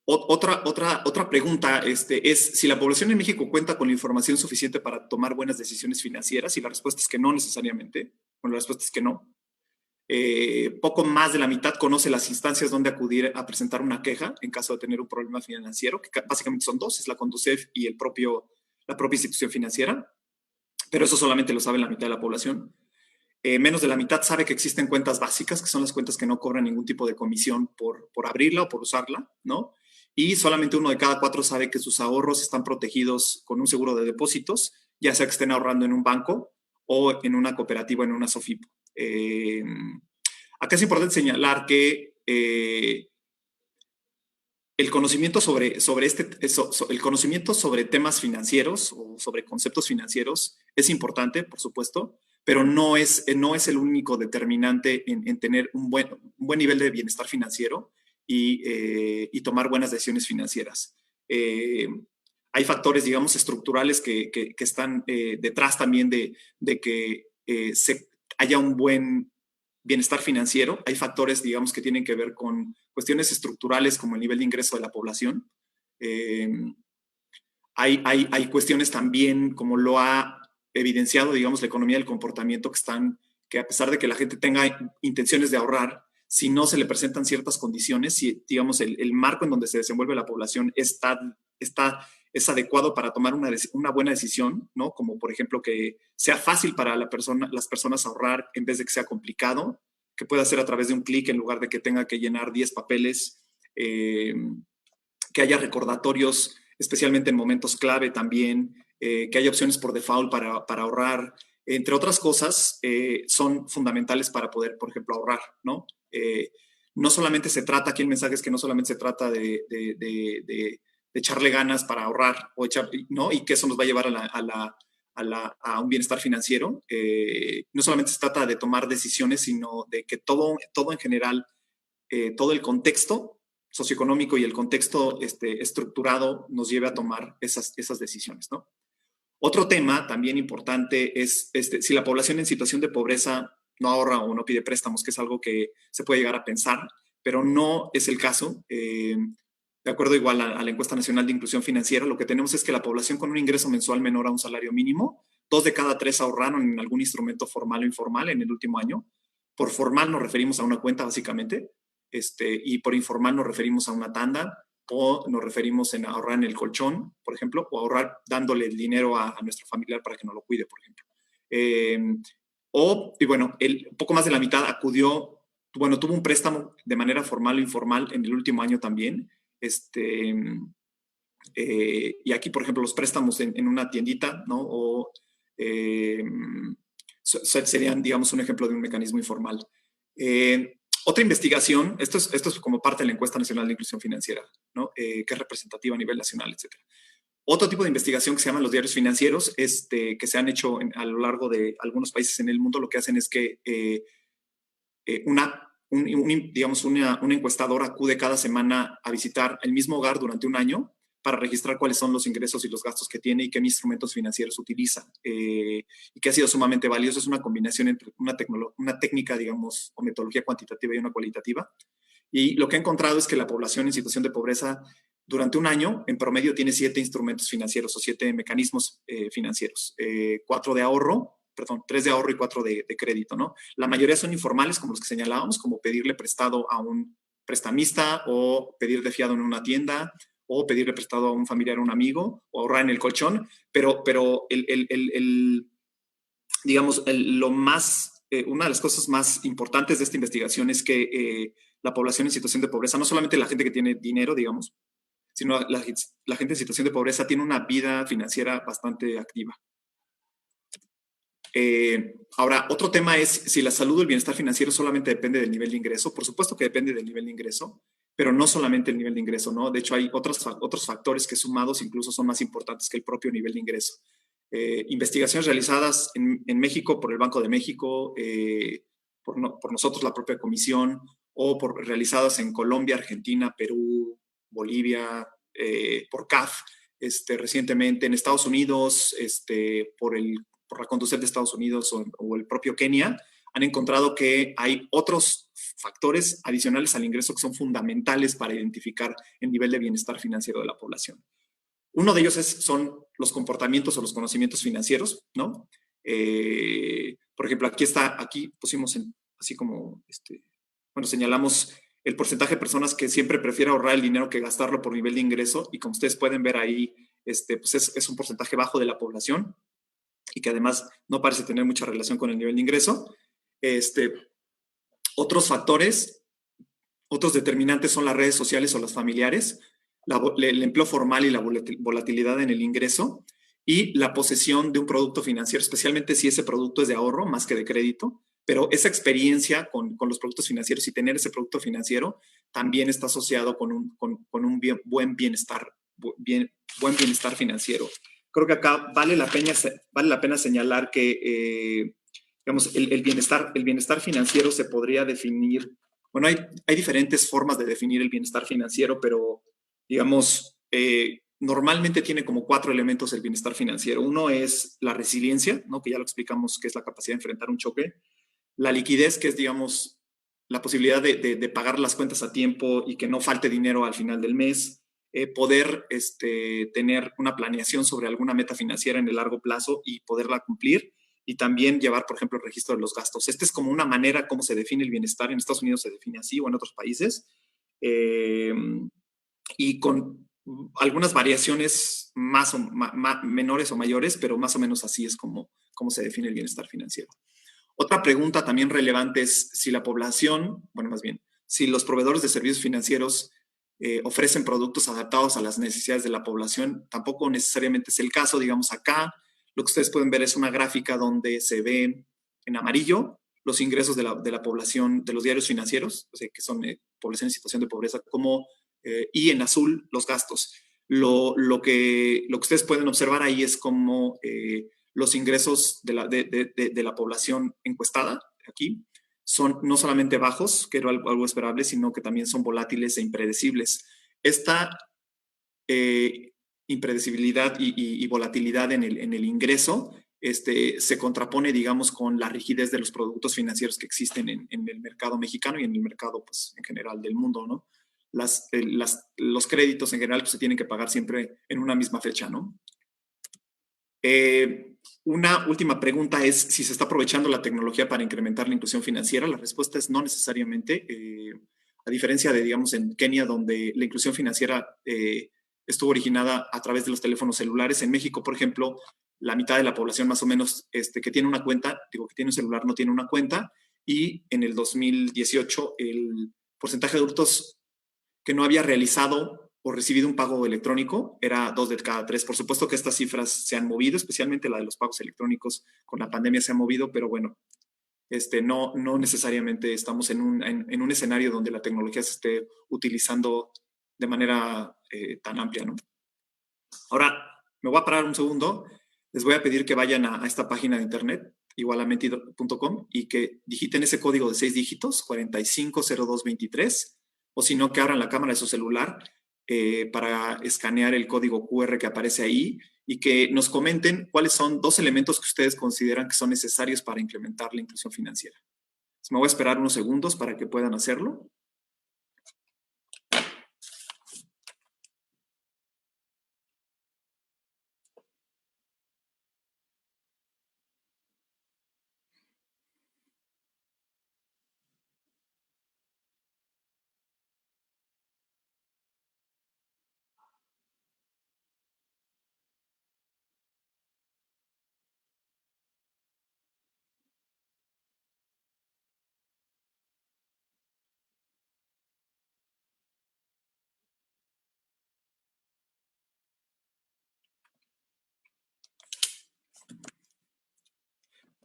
Otra pregunta es si la población en México cuenta con la información suficiente para tomar buenas decisiones financieras, y la respuesta es que no necesariamente. Bueno, la respuesta es que no. Poco más de la mitad conoce las instancias donde acudir a presentar una queja en caso de tener un problema financiero, que básicamente son dos, es la Conducef y la propia institución financiera, pero eso solamente lo sabe la mitad de la población. Menos de la mitad sabe que existen cuentas básicas, que son las cuentas que no cobran ningún tipo de comisión por abrirla o por usarla, ¿no? Y solamente 1 de cada 4 sabe que sus ahorros están protegidos con un seguro de depósitos, ya sea que estén ahorrando en un banco o en una cooperativa, en una SOFIP. Acá es importante señalar que el conocimiento sobre temas financieros o sobre conceptos financieros es importante, por supuesto, pero no es el único determinante en tener un buen nivel de bienestar financiero y tomar buenas decisiones financieras. Hay factores, digamos, estructurales que están detrás también de que haya un buen bienestar financiero. Hay factores, digamos, que tienen que ver con cuestiones estructurales como el nivel de ingreso de la población. Hay cuestiones también, como lo ha evidenciado, digamos, la economía del comportamiento, que a pesar de que la gente tenga intenciones de ahorrar, si no se le presentan ciertas condiciones, si, digamos, el marco en donde se desenvuelve la población es adecuado para tomar una buena decisión, ¿no? Como, por ejemplo, que sea fácil para las personas ahorrar en vez de que sea complicado, que pueda hacer a través de un clic en lugar de que tenga que llenar 10 papeles, que haya recordatorios, especialmente en momentos clave también, que haya opciones por default para ahorrar, entre otras cosas, son fundamentales para poder, por ejemplo, ahorrar, ¿no? No solamente se trata, aquí el mensaje es que no solamente se trata de echarle ganas para ahorrar, ¿no? Y que eso nos va a llevar a un bienestar financiero. No solamente se trata de tomar decisiones, sino de que todo en general, todo el contexto socioeconómico y el contexto estructurado nos lleve a tomar esas decisiones, ¿no? Otro tema también importante es si la población en situación de pobreza no ahorra o no pide préstamos, que es algo que se puede llegar a pensar, pero no es el caso. De acuerdo igual a la encuesta nacional de inclusión financiera, lo que tenemos es que la población con un ingreso mensual menor a un salario mínimo, 2 de cada 3 ahorraron en algún instrumento formal o informal en el último año. Por formal nos referimos a una cuenta, básicamente, y por informal nos referimos a una tanda, o nos referimos en ahorrar en el colchón, por ejemplo, o ahorrar dándole el dinero a nuestro familiar para que nos lo cuide, por ejemplo. Y bueno, un poco más de la mitad acudió, bueno, tuvo un préstamo de manera formal o informal en el último año también. Y aquí, por ejemplo, los préstamos en una tiendita, ¿no? O serían, digamos, un ejemplo de un mecanismo informal. Otra investigación, esto es como parte de la encuesta nacional de inclusión financiera, ¿no? Que es representativa a nivel nacional, etc. Otro tipo de investigación que se llaman los diarios financieros, que se han hecho a lo largo de algunos países en el mundo, lo que hacen es que digamos, una encuestadora acude cada semana a visitar el mismo hogar durante un año para registrar cuáles son los ingresos y los gastos que tiene y qué instrumentos financieros utiliza. Y que ha sido sumamente valioso. Es una combinación entre una técnica, digamos, o metodología cuantitativa y una cualitativa. Y lo que ha encontrado es que la población en situación de pobreza durante un año, en promedio, tiene 7 instrumentos financieros o 7 mecanismos financieros. 4 de ahorro, perdón, 3 de ahorro y 4 de crédito, ¿no? La mayoría son informales, como los que señalábamos, como pedirle prestado a un prestamista o pedir de fiado en una tienda o pedirle prestado a un familiar o un amigo o ahorrar en el colchón, pero digamos, una de las cosas más importantes de esta investigación es que la población en situación de pobreza, no solamente la gente que tiene dinero, digamos, sino la gente en situación de pobreza tiene una vida financiera bastante activa. Ahora, otro tema es si la salud o el bienestar financiero solamente depende del nivel de ingreso. Por supuesto que depende del nivel de ingreso, pero no solamente el nivel de ingreso, ¿no? De hecho, hay otros factores que sumados incluso son más importantes que el propio nivel de ingreso. Investigaciones realizadas en México por el Banco de México, por nosotros, la propia comisión, o realizadas en Colombia, Argentina, Perú, Bolivia, por CAF, recientemente en Estados Unidos, por la Conducef de Estados Unidos o el propio Kenia, han encontrado que hay otros factores adicionales al ingreso que son fundamentales para identificar el nivel de bienestar financiero de la población. Uno de ellos son los comportamientos o los conocimientos financieros, ¿no? Por ejemplo, aquí pusimos así como, bueno, señalamos el porcentaje de personas que siempre prefiere ahorrar el dinero que gastarlo por nivel de ingreso, y como ustedes pueden ver ahí, pues es un porcentaje bajo de la población y que además no parece tener mucha relación con el nivel de ingreso. Otros factores, otros determinantes son las redes sociales o las familiares, el empleo formal y la volatilidad en el ingreso, y la posesión de un producto financiero, especialmente si ese producto es de ahorro más que de crédito. Pero esa experiencia con los productos financieros y tener ese producto financiero también está asociado con un buen bienestar financiero. Creo que acá vale la pena señalar que digamos, el bienestar financiero se podría definir. Bueno, hay diferentes formas de definir el bienestar financiero, pero digamos, normalmente tiene como 4 elementos el bienestar financiero. Uno es la resiliencia, ¿no? Que ya lo explicamos, que es la capacidad de enfrentar un choque. La liquidez, que es, digamos, la posibilidad de pagar las cuentas a tiempo y que no falte dinero al final del mes. Poder tener una planeación sobre alguna meta financiera en el largo plazo y poderla cumplir. Y también llevar, por ejemplo, el registro de los gastos. Es como una manera como se define el bienestar. En Estados Unidos se define así o en otros países. Y con algunas variaciones menores o mayores, pero más o menos así es como se define el bienestar financiero. Otra pregunta también relevante es si la población, bueno, más bien, si los proveedores de servicios financieros ofrecen productos adaptados a las necesidades de la población. Tampoco necesariamente es el caso. Digamos, acá lo que ustedes pueden ver es una gráfica donde se ve en amarillo los ingresos de la población de los diarios financieros, o sea, que son población en situación de pobreza, y en azul los gastos. Lo que ustedes pueden observar ahí es como los ingresos de la población encuestada aquí son no solamente bajos, que era algo esperable, sino que también son volátiles e impredecibles. Esta impredecibilidad y volatilidad en el ingreso se contrapone, digamos, con la rigidez de los productos financieros que existen en el mercado mexicano y en el mercado, pues, en general del mundo, ¿no? Los créditos en general pues, se tienen que pagar siempre en una misma fecha, ¿no? Una última pregunta es si se está aprovechando la tecnología para incrementar la inclusión financiera. La respuesta es no necesariamente. A diferencia de, digamos, en Kenia, donde la inclusión financiera estuvo originada a través de los teléfonos celulares. En México, por ejemplo, la mitad de la población más o menos que tiene una cuenta, digo, que tiene un celular no tiene una cuenta, y en el 2018 el porcentaje de adultos que no había realizado o recibido un pago electrónico era 2 de cada 3. Por supuesto que estas cifras se han movido, especialmente la de los pagos electrónicos con la pandemia se ha movido, pero bueno, no necesariamente estamos en un escenario donde la tecnología se esté utilizando de manera tan amplia, ¿no? Ahora, me voy a parar un segundo. Les voy a pedir que vayan a esta página de internet, igualamenti.com, y que digiten ese código de 6 dígitos, 450223, o si no, que abran la cámara de su celular para escanear el código QR que aparece ahí y que nos comenten cuáles son 2 elementos que ustedes consideran que son necesarios para implementar la inclusión financiera. Entonces, me voy a esperar unos segundos para que puedan hacerlo.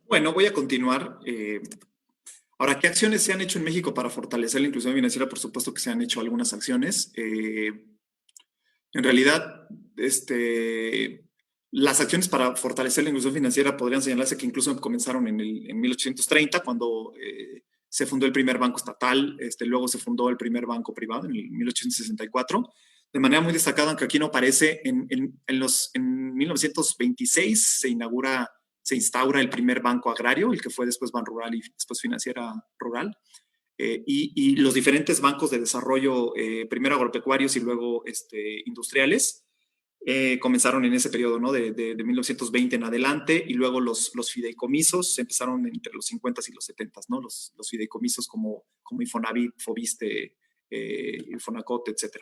Bueno, voy a continuar. Ahora, ¿qué acciones se han hecho en México para fortalecer la inclusión financiera? Por supuesto que se han hecho algunas acciones. En realidad, las acciones para fortalecer la inclusión financiera podrían señalarse que incluso comenzaron en 1830, cuando se fundó el primer banco estatal, luego se fundó el primer banco privado en 1864. De manera muy destacada, aunque aquí no aparece, en 1926 se instaura el primer banco agrario, el que fue después Banrural y después Financiera Rural. Y los diferentes bancos de desarrollo, primero agropecuarios y luego industriales, comenzaron en ese periodo, ¿no? de 1920 en adelante, y luego los fideicomisos empezaron entre los 50 y los 70, ¿no? Los fideicomisos como Infonavit, Fobiste, Infonacot, etc.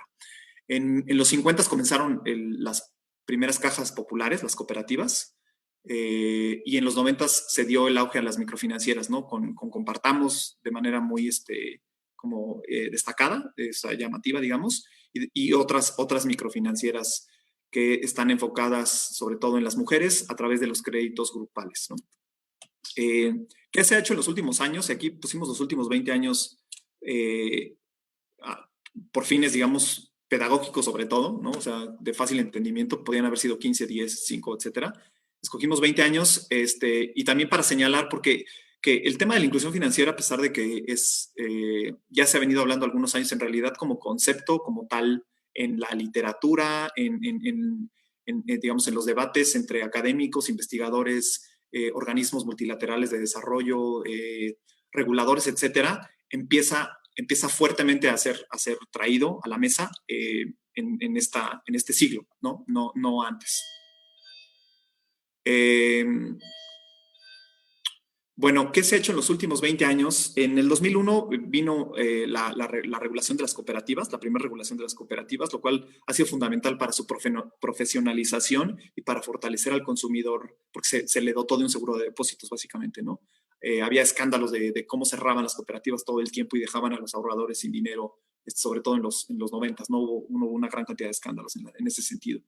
En los 50 comenzaron las primeras cajas populares, las cooperativas, y en los 90 se dio el auge a las microfinancieras, ¿no? Con Compartamos de manera muy destacada, llamativa, digamos, y otras microfinancieras que están enfocadas sobre todo en las mujeres a través de los créditos grupales, ¿no? ¿Qué se ha hecho en los últimos años? Aquí pusimos los últimos 20 años por fines, digamos, pedagógicos sobre todo, ¿no? O sea, de fácil entendimiento, podían haber sido 15, 10, 5, etcétera. Escogimos 20 años, y también para señalar, porque que el tema de la inclusión financiera, a pesar de que ya se ha venido hablando algunos años, en realidad como concepto, como tal, en la literatura, digamos, en los debates entre académicos, investigadores, organismos multilaterales de desarrollo, reguladores, etcétera, empieza fuertemente a ser traído a la mesa en este siglo, no antes. Bueno, ¿qué se ha hecho en los últimos 20 años? En el 2001 vino la regulación de las cooperativas, la primera regulación de las cooperativas, lo cual ha sido fundamental para su profesionalización y para fortalecer al consumidor, porque se le dotó de un seguro de depósitos, básicamente, ¿no? Había escándalos de cómo cerraban las cooperativas todo el tiempo y dejaban a los ahorradores sin dinero, sobre todo en los 90, ¿no? Hubo una gran cantidad de escándalos en ese sentido.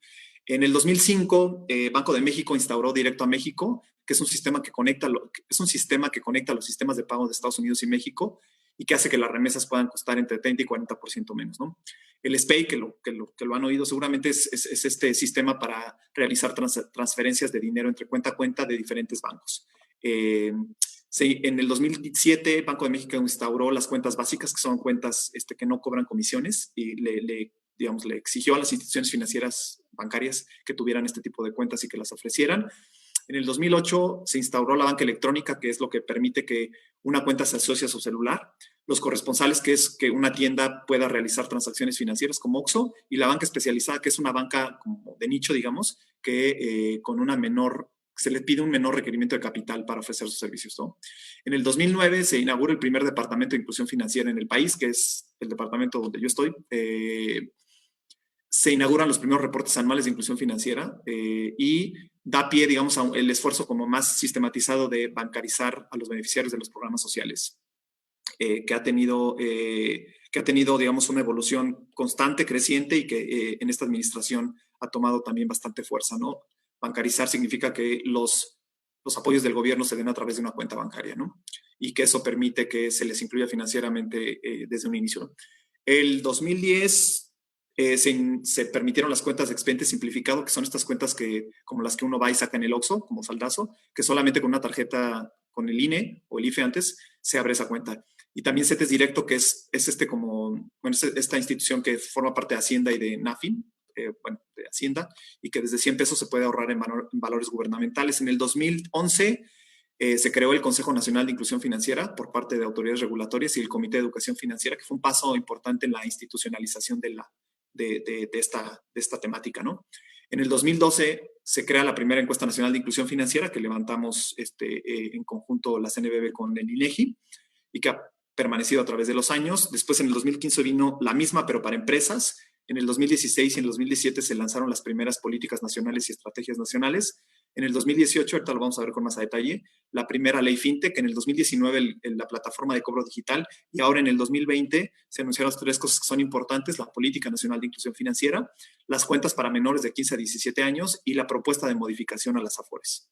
En el 2005, Banco de México instauró Directo a México, que es un sistema que conecta los sistemas de pago de Estados Unidos y México y que hace que las remesas puedan costar entre 30 y 40% menos, ¿no? El SPEI, que lo han oído seguramente, es este sistema para realizar transferencias de dinero entre cuenta a cuenta de diferentes bancos. En el 2007, Banco de México instauró las cuentas básicas, que son cuentas que no cobran comisiones, y le exigió a las instituciones financieras bancarias que tuvieran este tipo de cuentas y que las ofrecieran. En el 2008 se instauró la banca electrónica, que es lo que permite que una cuenta se asocie a su celular. Los corresponsales, que es que una tienda pueda realizar transacciones financieras como OXXO, y la banca especializada, que es una banca como de nicho, digamos, que con una menor, se le pide un menor requerimiento de capital para ofrecer sus servicios, ¿no? En el 2009 se inaugura el primer departamento de inclusión financiera en el país, que es el departamento donde yo estoy. Se inauguran los primeros reportes anuales de inclusión financiera y da pie, digamos, a el esfuerzo como más sistematizado de bancarizar a los beneficiarios de los programas sociales, que ha tenido, digamos, una evolución constante, creciente y que en esta administración ha tomado también bastante fuerza, ¿no? Bancarizar significa que los apoyos del gobierno se den a través de una cuenta bancaria, ¿no? Y que eso permite que se les incluya financieramente desde un inicio, ¿no? El 2010 se permitieron las cuentas de expediente simplificado, que son estas cuentas que, como las que uno va y saca en el OXXO, como saldazo, que solamente con una tarjeta, con el INE o el IFE antes, se abre esa cuenta. Y también CETES Directo, que es esta institución que forma parte de Hacienda y de NAFIN, de Hacienda, y que desde 100 pesos se puede ahorrar en valores gubernamentales. En el 2011 se creó el Consejo Nacional de Inclusión Financiera por parte de autoridades regulatorias y el Comité de Educación Financiera, que fue un paso importante en la institucionalización de esta temática, ¿no? En el 2012 se crea la primera encuesta nacional de inclusión financiera que levantamos en conjunto la CNBB con el INEGI y que ha permanecido a través de los años. Después en el 2015 vino la misma, pero para empresas. En el 2016 y en el 2017 se lanzaron las primeras políticas nacionales y estrategias nacionales. En el 2018, ahorita lo vamos a ver con más detalle, la primera ley FinTech, en el 2019 la plataforma de cobro digital y ahora en el 2020 se anunciaron las tres cosas que son importantes: la Política Nacional de Inclusión Financiera, las cuentas para menores de 15 a 17 años y la propuesta de modificación a las AFORES.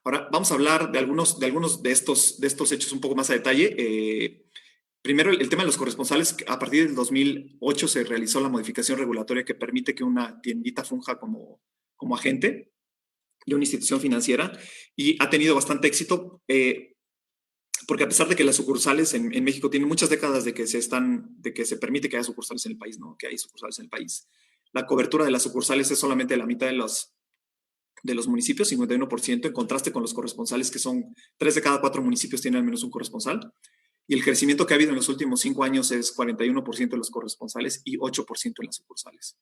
Ahora vamos a hablar de algunos de estos hechos un poco más a detalle. Primero, el tema de los corresponsales. A partir del 2008 se realizó la modificación regulatoria que permite que una tiendita funja como agente de una institución financiera y ha tenido bastante éxito porque a pesar de que las sucursales en México tienen muchas décadas de que se permite que haya sucursales en el país, ¿no? Que hay sucursales en el país. La cobertura de las sucursales es solamente la mitad de los municipios, 51%, en contraste con los corresponsales, que son 3 de cada 4 municipios tienen al menos un corresponsal. Y el crecimiento que ha habido en los últimos 5 años es 41% de los corresponsales y 8% en las sucursales.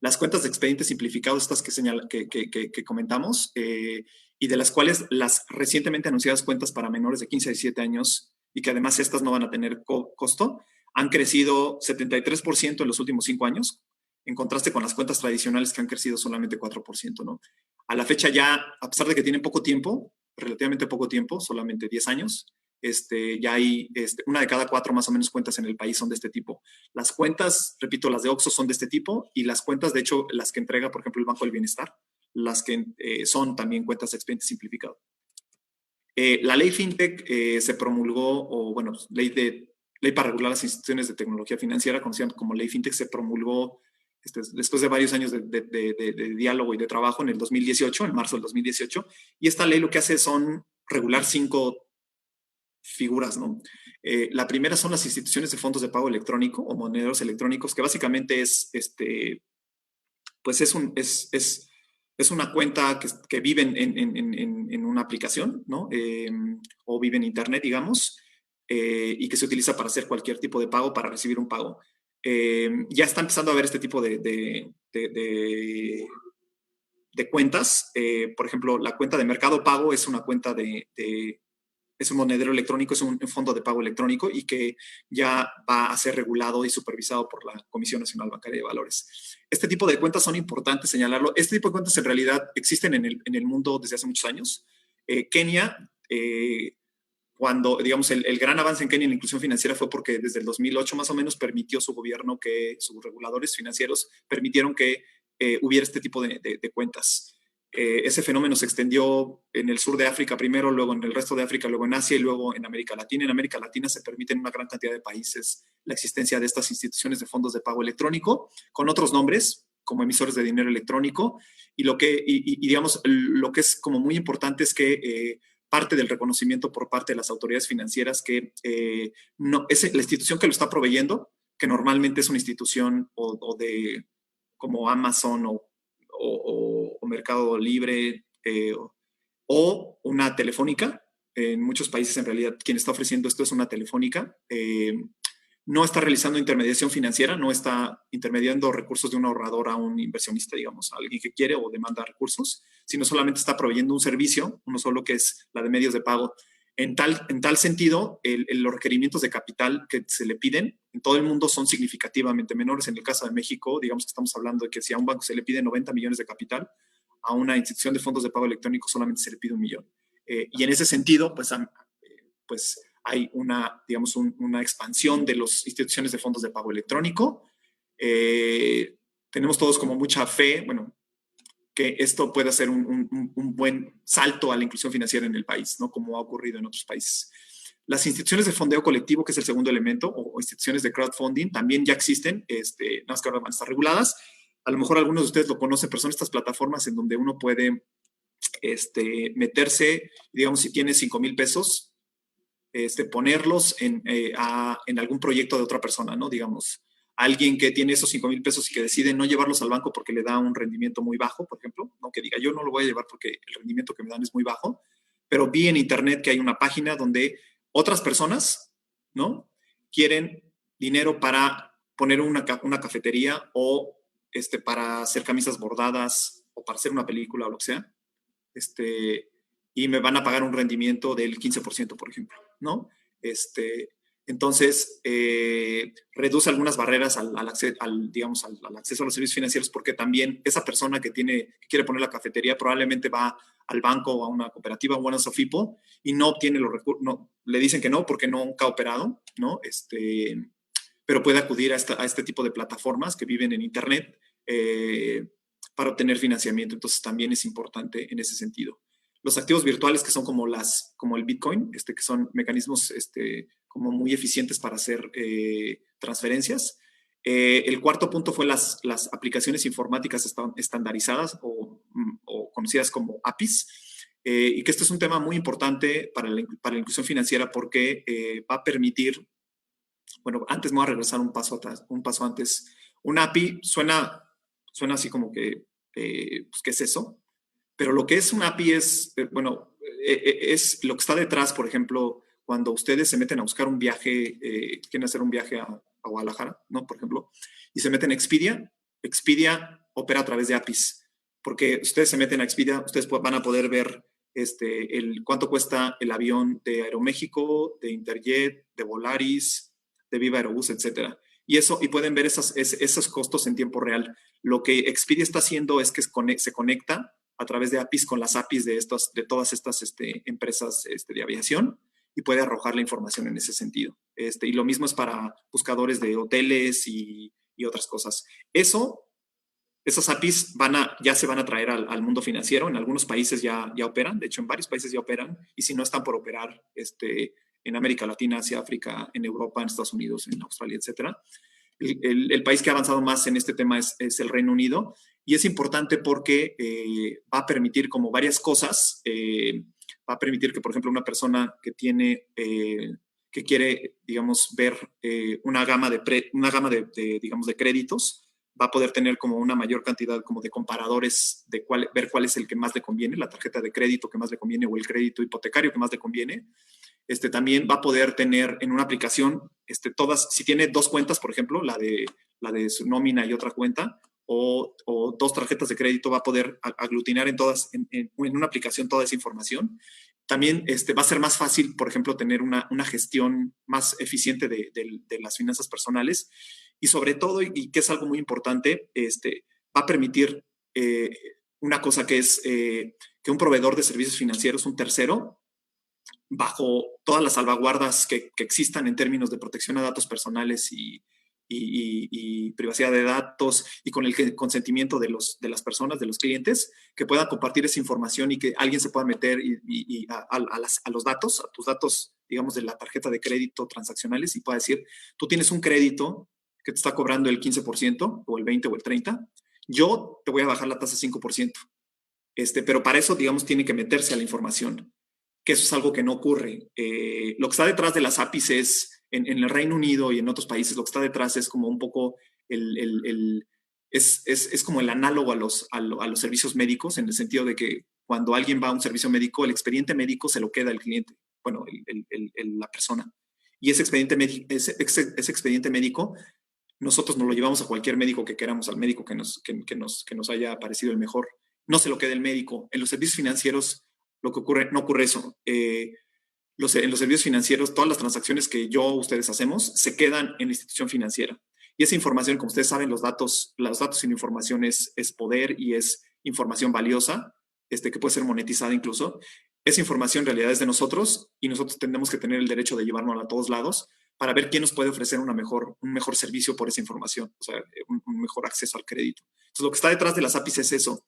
Las cuentas de expediente simplificado, estas que comentamos, y de las cuales las recientemente anunciadas cuentas para menores de 15 a 17 años, y que además estas no van a tener costo, han crecido 73% en los últimos 5 años, en contraste con las cuentas tradicionales que han crecido solamente 4%, ¿no? A la fecha ya, a pesar de que tienen poco tiempo, relativamente poco tiempo, solamente 10 años, ya hay una de cada 4 más o menos cuentas en el país son de este tipo. Las cuentas, repito, las de OXXO son de este tipo y las cuentas, de hecho, las que entrega, por ejemplo, el Banco del Bienestar, las que son también cuentas de expediente simplificado. La ley FinTech se promulgó, o bueno, ley para regular las instituciones de tecnología financiera, conocida como ley FinTech, se promulgó después de varios años de diálogo y de trabajo en el 2018, en marzo del 2018, y esta ley lo que hace son regular 5 figuras, ¿no? La primera son las instituciones de fondos de pago electrónico o monederos electrónicos, que básicamente es una cuenta que vive en una aplicación, ¿no? O vive en internet, digamos, y que se utiliza para hacer cualquier tipo de pago, para recibir un pago. Ya está empezando a haber este tipo de cuentas. Por ejemplo, la cuenta de Mercado Pago es una cuenta es un monedero electrónico, es un fondo de pago electrónico y que ya va a ser regulado y supervisado por la Comisión Nacional Bancaria de Valores. Este tipo de cuentas son importantes señalarlo. Este tipo de cuentas en realidad existen en el mundo desde hace muchos años. Kenia, cuando, digamos, el gran avance en Kenia en la inclusión financiera fue porque desde el 2008 más o menos permitió su gobierno que sus reguladores financieros permitieron que hubiera este tipo de cuentas. Ese fenómeno se extendió en el sur de África primero, luego en el resto de África, luego en Asia y luego en América Latina. En América Latina se permite en una gran cantidad de países la existencia de estas instituciones de fondos de pago electrónico con otros nombres, como emisores de dinero electrónico. Y digamos, lo que es como muy importante es que parte del reconocimiento por parte de las autoridades financieras que no, es la institución que lo está proveyendo, que normalmente es una institución o de como Amazon o o Mercado Libre o una telefónica. En muchos países, en realidad, quien está ofreciendo esto es una telefónica. No está realizando intermediación financiera, no está intermediando recursos de un ahorrador a un inversionista, digamos, a alguien que quiere o demanda recursos, sino solamente está proveyendo un servicio, uno solo, que es la de medios de pago. En tal sentido, los requerimientos de capital que se le piden en todo el mundo son significativamente menores. En el caso de México, digamos que estamos hablando de que si a un banco se le pide 90 millones de capital, a una institución de fondos de pago electrónico solamente se le pide 1 millón. Y en ese sentido, pues hay digamos, una expansión de las instituciones de fondos de pago electrónico. Tenemos todos como mucha fe, bueno, que esto pueda ser un buen salto a la inclusión financiera en el país, ¿no? Como ha ocurrido en otros países. Las instituciones de fondeo colectivo, que es el segundo elemento, o instituciones de crowdfunding, también ya existen, nada más que ahora van a estar reguladas. A lo mejor algunos de ustedes lo conocen, pero son estas plataformas en donde uno puede meterse, digamos, si tiene 5,000 pesos, ponerlos en algún proyecto de otra persona, ¿no? Digamos, alguien que tiene esos 5,000 pesos y que decide no llevarlos al banco porque le da un rendimiento muy bajo, por ejemplo, ¿no? Que diga, yo no lo voy a llevar porque el rendimiento que me dan es muy bajo, pero vi en internet que hay una página donde otras personas, ¿no? Quieren dinero para poner una cafetería o para hacer camisas bordadas o para hacer una película o lo que sea, y me van a pagar un rendimiento del 15%, por ejemplo, ¿no? Entonces, reduce algunas barreras digamos, al acceso a los servicios financieros, porque también esa persona que quiere poner la cafetería probablemente va al banco o a una cooperativa o a una Sofipo y no obtiene los recursos, le dicen que no porque nunca ha operado, ¿no? Pero puede acudir a este tipo de plataformas que viven en Internet para obtener financiamiento. Entonces, también es importante en ese sentido. Los activos virtuales, que son como el Bitcoin, que son mecanismos como muy eficientes para hacer transferencias. El cuarto punto fue las aplicaciones informáticas estandarizadas o conocidas como APIs, y que este es un tema muy importante para la inclusión financiera porque va a permitir, bueno, antes me voy a regresar un paso antes. Un API suena así como que, pues, ¿qué es eso? Pero lo que es un API es, bueno, es lo que está detrás, por ejemplo, cuando ustedes se meten a buscar un viaje, quieren hacer un viaje a Guadalajara, ¿no? Por ejemplo, y se meten a Expedia. Expedia opera a través de APIs, porque ustedes se meten a Expedia, ustedes van a poder ver cuánto cuesta el avión de Aeroméxico, de Interjet, de Volaris, de Viva Aerobús, etcétera. Y pueden ver esos costos en tiempo real. Lo que Expedia está haciendo es que se conecta a través de APIs con las APIs de todas estas empresas de aviación, y puede arrojar la información en ese sentido. Y lo mismo es para buscadores de hoteles y otras cosas. Esas APIs ya se van a traer al mundo financiero. En algunos países ya operan, de hecho en varios países ya operan, y si no están por operar, en América Latina, Asia, África, en Europa, en Estados Unidos, en Australia, etcétera. El país que ha avanzado más en este tema es el Reino Unido, y es importante porque va a permitir como varias cosas. Va a permitir que, por ejemplo, una persona que quiere, digamos, ver una gama digamos, de créditos, va a poder tener como una mayor cantidad como de comparadores ver cuál es el que más le conviene, la tarjeta de crédito que más le conviene o el crédito hipotecario que más le conviene. También va a poder tener en una aplicación si tiene dos cuentas, por ejemplo, la de su nómina y otra cuenta, o dos tarjetas de crédito, va a poder aglutinar en una aplicación toda esa información. También va a ser más fácil, por ejemplo, tener una gestión más eficiente de las finanzas personales, y sobre todo, y que es algo muy importante, va a permitir una cosa que es que un proveedor de servicios financieros, un tercero, bajo todas las salvaguardas que existan en términos de protección a datos personales y privacidad de datos, y con el consentimiento de las personas, de los clientes, que puedan compartir esa información y que alguien se pueda meter a los datos, a tus datos, digamos, de la tarjeta de crédito transaccionales, y pueda decir, tú tienes un crédito que te está cobrando el 15% o el 20% o el 30%, yo te voy a bajar la tasa 5%. Pero para eso, digamos, tiene que meterse a la información, que eso es algo que no ocurre. Lo que está detrás de las APIs es, en el Reino Unido y en otros países, lo que está detrás es como un poco es como el análogo a los servicios médicos, en el sentido de que cuando alguien va a un servicio médico, el expediente médico se lo queda el cliente, bueno, la persona. Y ese expediente médico, nosotros nos lo llevamos a cualquier médico que queramos, al médico que nos haya parecido el mejor. No se lo queda el médico. En los servicios financieros lo que ocurre, no ocurre eso. En los servicios financieros, todas las transacciones que ustedes hacemos, se quedan en la institución financiera. Y esa información, como ustedes saben, los datos sin información es poder y es información valiosa, que puede ser monetizada incluso. Esa información en realidad es de nosotros y nosotros tenemos que tener el derecho de llevárnosla a todos lados para ver quién nos puede ofrecer un mejor servicio por esa información, o sea, un mejor acceso al crédito. Entonces, lo que está detrás de las APIs es eso.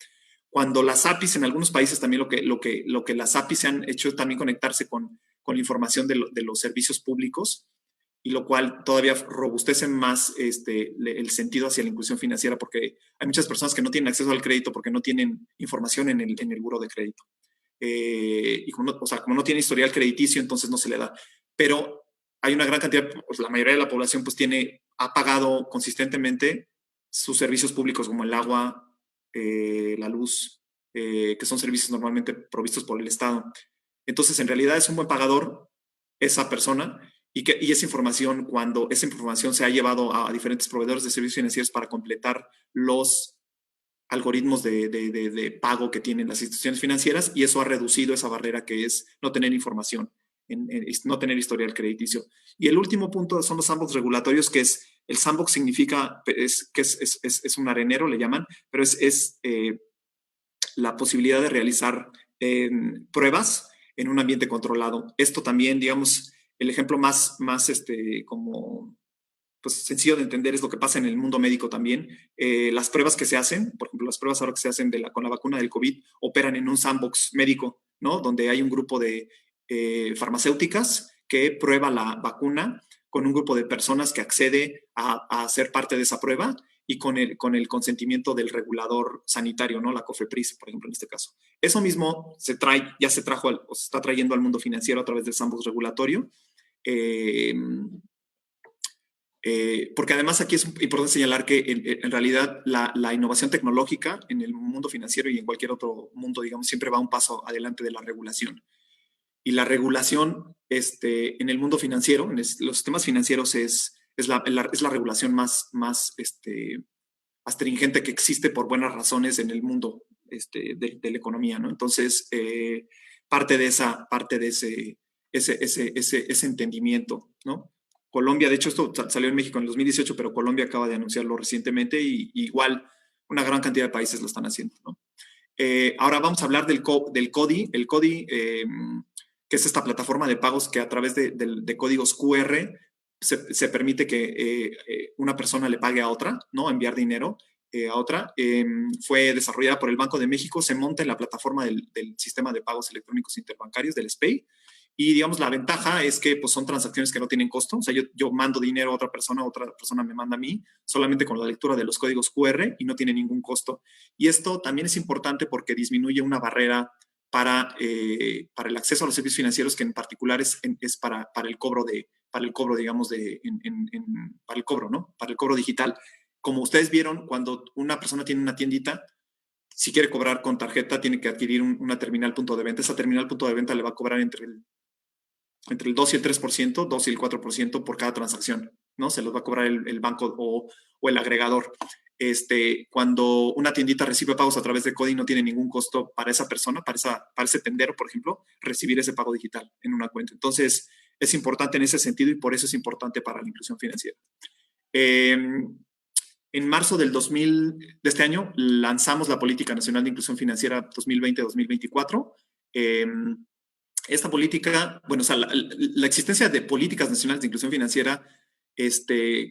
Cuando las APIs, en algunos países también lo que las APIs se han hecho también conectarse con la información de los servicios públicos, y lo cual todavía robustece más el sentido hacia la inclusión financiera, porque hay muchas personas que no tienen acceso al crédito porque no tienen información en el buro de crédito. Y como no tiene historial crediticio, entonces no se le da. Pero hay una gran cantidad, pues la mayoría de la población pues ha pagado consistentemente sus servicios públicos como el agua, la luz, que son servicios normalmente provistos por el Estado. Entonces, en realidad es un buen pagador esa persona, y esa información, cuando esa información se ha llevado a diferentes proveedores de servicios financieros para completar los algoritmos de pago que tienen las instituciones financieras, y eso ha reducido esa barrera que es no tener información, no tener historial crediticio. Y el último punto son los sandbox regulatorios, que es, el sandbox significa que es un arenero, le llaman, pero es la posibilidad de realizar pruebas en un ambiente controlado. Esto también, digamos, el ejemplo más como pues sencillo de entender es lo que pasa en el mundo médico también. Las pruebas que se hacen, por ejemplo, las pruebas ahora que se hacen con la vacuna del COVID, operan en un sandbox médico, ¿no? Donde hay un grupo de farmacéuticas que prueba la vacuna con un grupo de personas que accede a ser parte de esa prueba, y con el consentimiento del regulador sanitario, ¿no? La COFEPRIS, por ejemplo, en este caso. Eso mismo se está trayendo al mundo financiero a través del sandbox regulatorio. Porque además aquí es importante señalar que en realidad la innovación tecnológica en el mundo financiero y en cualquier otro mundo, digamos, siempre va un paso adelante de la regulación. Y la regulación en el mundo financiero, en los sistemas financieros, es la regulación más astringente que existe por buenas razones en el mundo de la economía, ¿no? Entonces, parte de ese entendimiento, ¿no? Colombia, de hecho, esto salió en México en el 2018, pero Colombia acaba de anunciarlo recientemente, y igual una gran cantidad de países lo están haciendo, ¿no? Ahora vamos a hablar del CODI. El CODI, que es esta plataforma de pagos que a través de códigos QR se permite que una persona le pague a otra, ¿no? Enviar dinero a otra. Fue desarrollada por el Banco de México, se monta en la plataforma del sistema de pagos electrónicos interbancarios, del SPEI. Y digamos, la ventaja es que pues, son transacciones que no tienen costo. O sea, yo mando dinero a otra persona me manda a mí, solamente con la lectura de los códigos QR, y no tiene ningún costo. Y esto también es importante porque disminuye una barrera para el acceso a los servicios financieros, que en particular es para el cobro digamos, para el cobro, ¿no? Para el cobro digital. Como ustedes vieron, cuando una persona tiene una tiendita, si quiere cobrar con tarjeta, tiene que adquirir una terminal punto de venta. Esa terminal punto de venta le va a cobrar entre el 2 y el 3%, 2 y el 4% por cada transacción, ¿no? Se los va a cobrar el banco o el agregador. Cuando una tiendita recibe pagos a través de CODI, no tiene ningún costo para esa persona, para ese tendero, por ejemplo, recibir ese pago digital en una cuenta. Entonces, es importante en ese sentido, y por eso es importante para la inclusión financiera. En marzo de este año, lanzamos la Política Nacional de Inclusión Financiera 2020-2024. Esta política, bueno, o sea, la existencia de políticas nacionales de inclusión financiera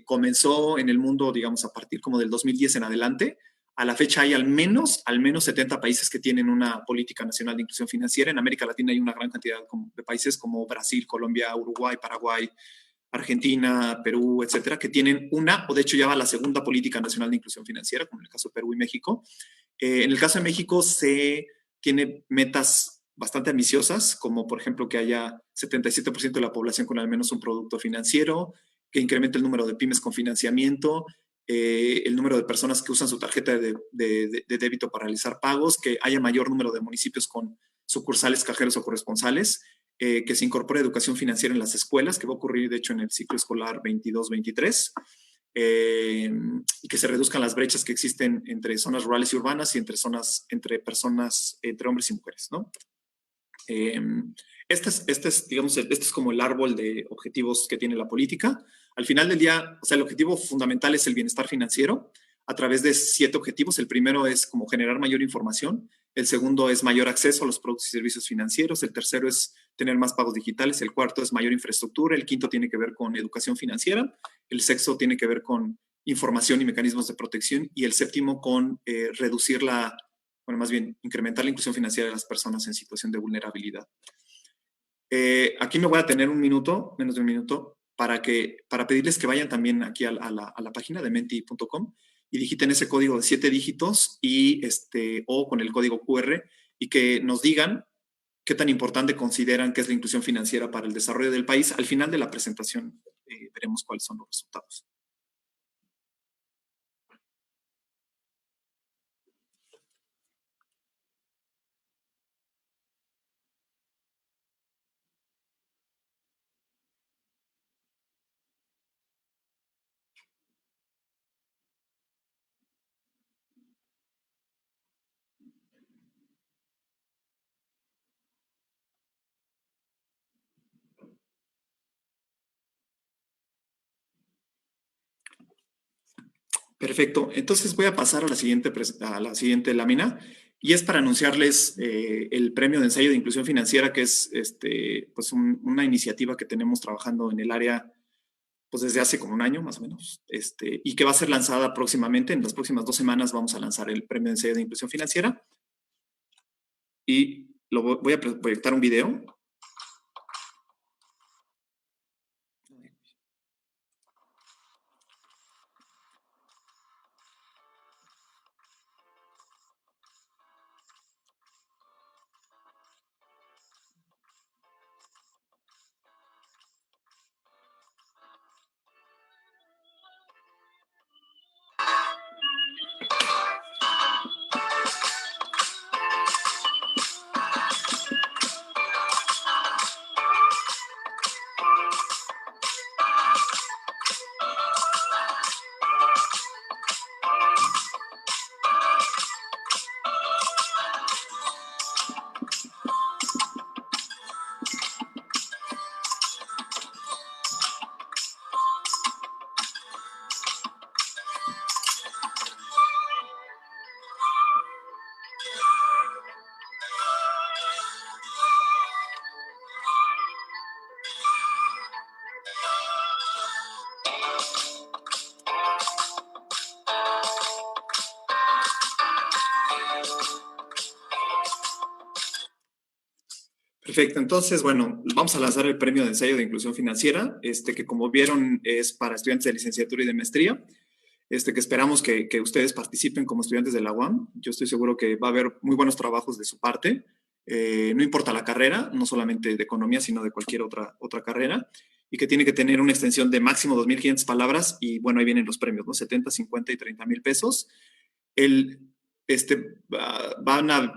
comenzó en el mundo, digamos, a partir como del 2010 en adelante. A la fecha hay al menos 70 países que tienen una política nacional de inclusión financiera. En América Latina hay una gran cantidad de países como Brasil, Colombia, Uruguay, Paraguay, Argentina, Perú, etcétera, que tienen una, o de hecho ya va la segunda política nacional de inclusión financiera, como en el caso de Perú y México. En el caso de México se tiene metas bastante ambiciosas, como por ejemplo que haya 77% de la población con al menos un producto financiero, que incremente el número de pymes con financiamiento, el número de personas que usan su tarjeta de débito para realizar pagos, que haya mayor número de municipios con sucursales, cajeros o corresponsales, que se incorpore educación financiera en las escuelas, que va a ocurrir, de hecho, en el ciclo escolar 22-23, y que se reduzcan las brechas que existen entre zonas rurales y urbanas y entre personas, entre hombres y mujeres, ¿no? Digamos, este es como el árbol de objetivos que tiene la política. Al final del día, o sea, el objetivo fundamental es el bienestar financiero a través de 7 objetivos. El primero es como generar mayor información. El segundo es mayor acceso a los productos y servicios financieros. El tercero es tener más pagos digitales. El cuarto es mayor infraestructura. El quinto tiene que ver con educación financiera. El sexto tiene que ver con información y mecanismos de protección. Y el séptimo con reducir bueno, más bien incrementar la inclusión financiera de las personas en situación de vulnerabilidad. Aquí me voy a tener un minuto, menos de un minuto, para pedirles que vayan también aquí a la página de menti.com y digiten ese código de 7 dígitos o con el código QR y que nos digan qué tan importante consideran que es la inclusión financiera para el desarrollo del país. Al final de la presentación veremos cuáles son los resultados. Perfecto. Entonces voy a pasar a la siguiente lámina y es para anunciarles el premio de ensayo de inclusión financiera, que es pues una iniciativa que tenemos trabajando en el área pues desde hace como un año más o menos, y que va a ser lanzada próximamente. En las próximas 2 semanas vamos a lanzar el premio de ensayo de inclusión financiera y voy a proyectar un video. Perfecto, entonces, bueno, vamos a lanzar el premio de ensayo de inclusión financiera, que como vieron es para estudiantes de licenciatura y de maestría, que esperamos que ustedes participen como estudiantes de la UAM. Yo estoy seguro que va a haber muy buenos trabajos de su parte, no importa la carrera, no solamente de economía, sino de cualquier otra carrera, y que tiene que tener una extensión de máximo 2,500 palabras, y bueno, ahí vienen los premios, ¿no? 70, 50 y 30,000 pesos.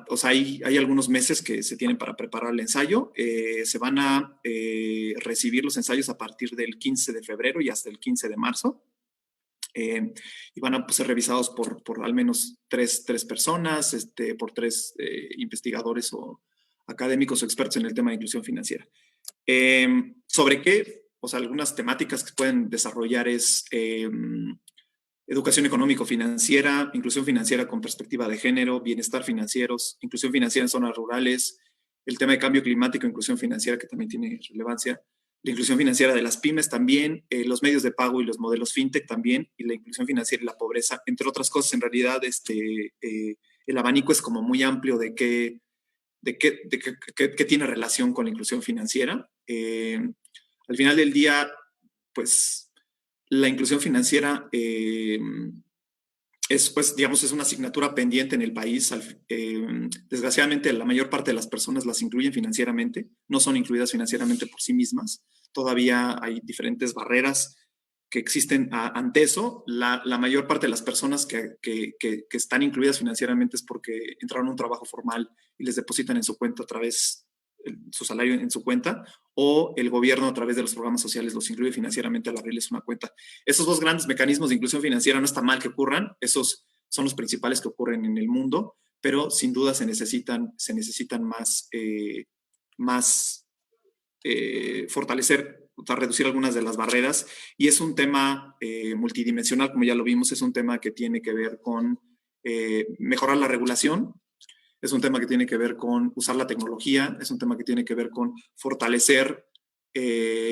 O sea, hay algunos meses que se tienen para preparar el ensayo. Se van a recibir los ensayos a partir del 15 de febrero y hasta el 15 de marzo. Y van a ser revisados por al menos tres personas, por 3 investigadores o académicos o expertos en el tema de inclusión financiera. ¿Sobre qué? O sea, algunas temáticas que pueden desarrollar es educación económico-financiera, inclusión financiera con perspectiva de género, bienestar financieros, inclusión financiera en zonas rurales, el tema de cambio climático, inclusión financiera que también tiene relevancia, la inclusión financiera de las pymes también, los medios de pago y los modelos fintech también, y la inclusión financiera y la pobreza, entre otras cosas. En realidad, el abanico es como muy amplio de qué tiene relación con la inclusión financiera. Al final del día, pues, la inclusión financiera pues, digamos, es una asignatura pendiente en el país. Desgraciadamente, la mayor parte de las personas las incluyen financieramente, no son incluidas financieramente por sí mismas. Todavía hay diferentes barreras que existen ante eso. La mayor parte de las personas que están incluidas financieramente es porque entraron a un trabajo formal y les depositan en su cuenta a través su salario en su cuenta, o el gobierno a través de los programas sociales los incluye financieramente al abrirles una cuenta. Esos dos grandes mecanismos de inclusión financiera no está mal que ocurran, esos son los principales que ocurren en el mundo, pero sin duda se necesitan más fortalecer, reducir algunas de las barreras, y es un tema multidimensional, como ya lo vimos. Es un tema que tiene que ver con mejorar la regulación, es un tema que tiene que ver con usar la tecnología, es un tema que tiene que ver con fortalecer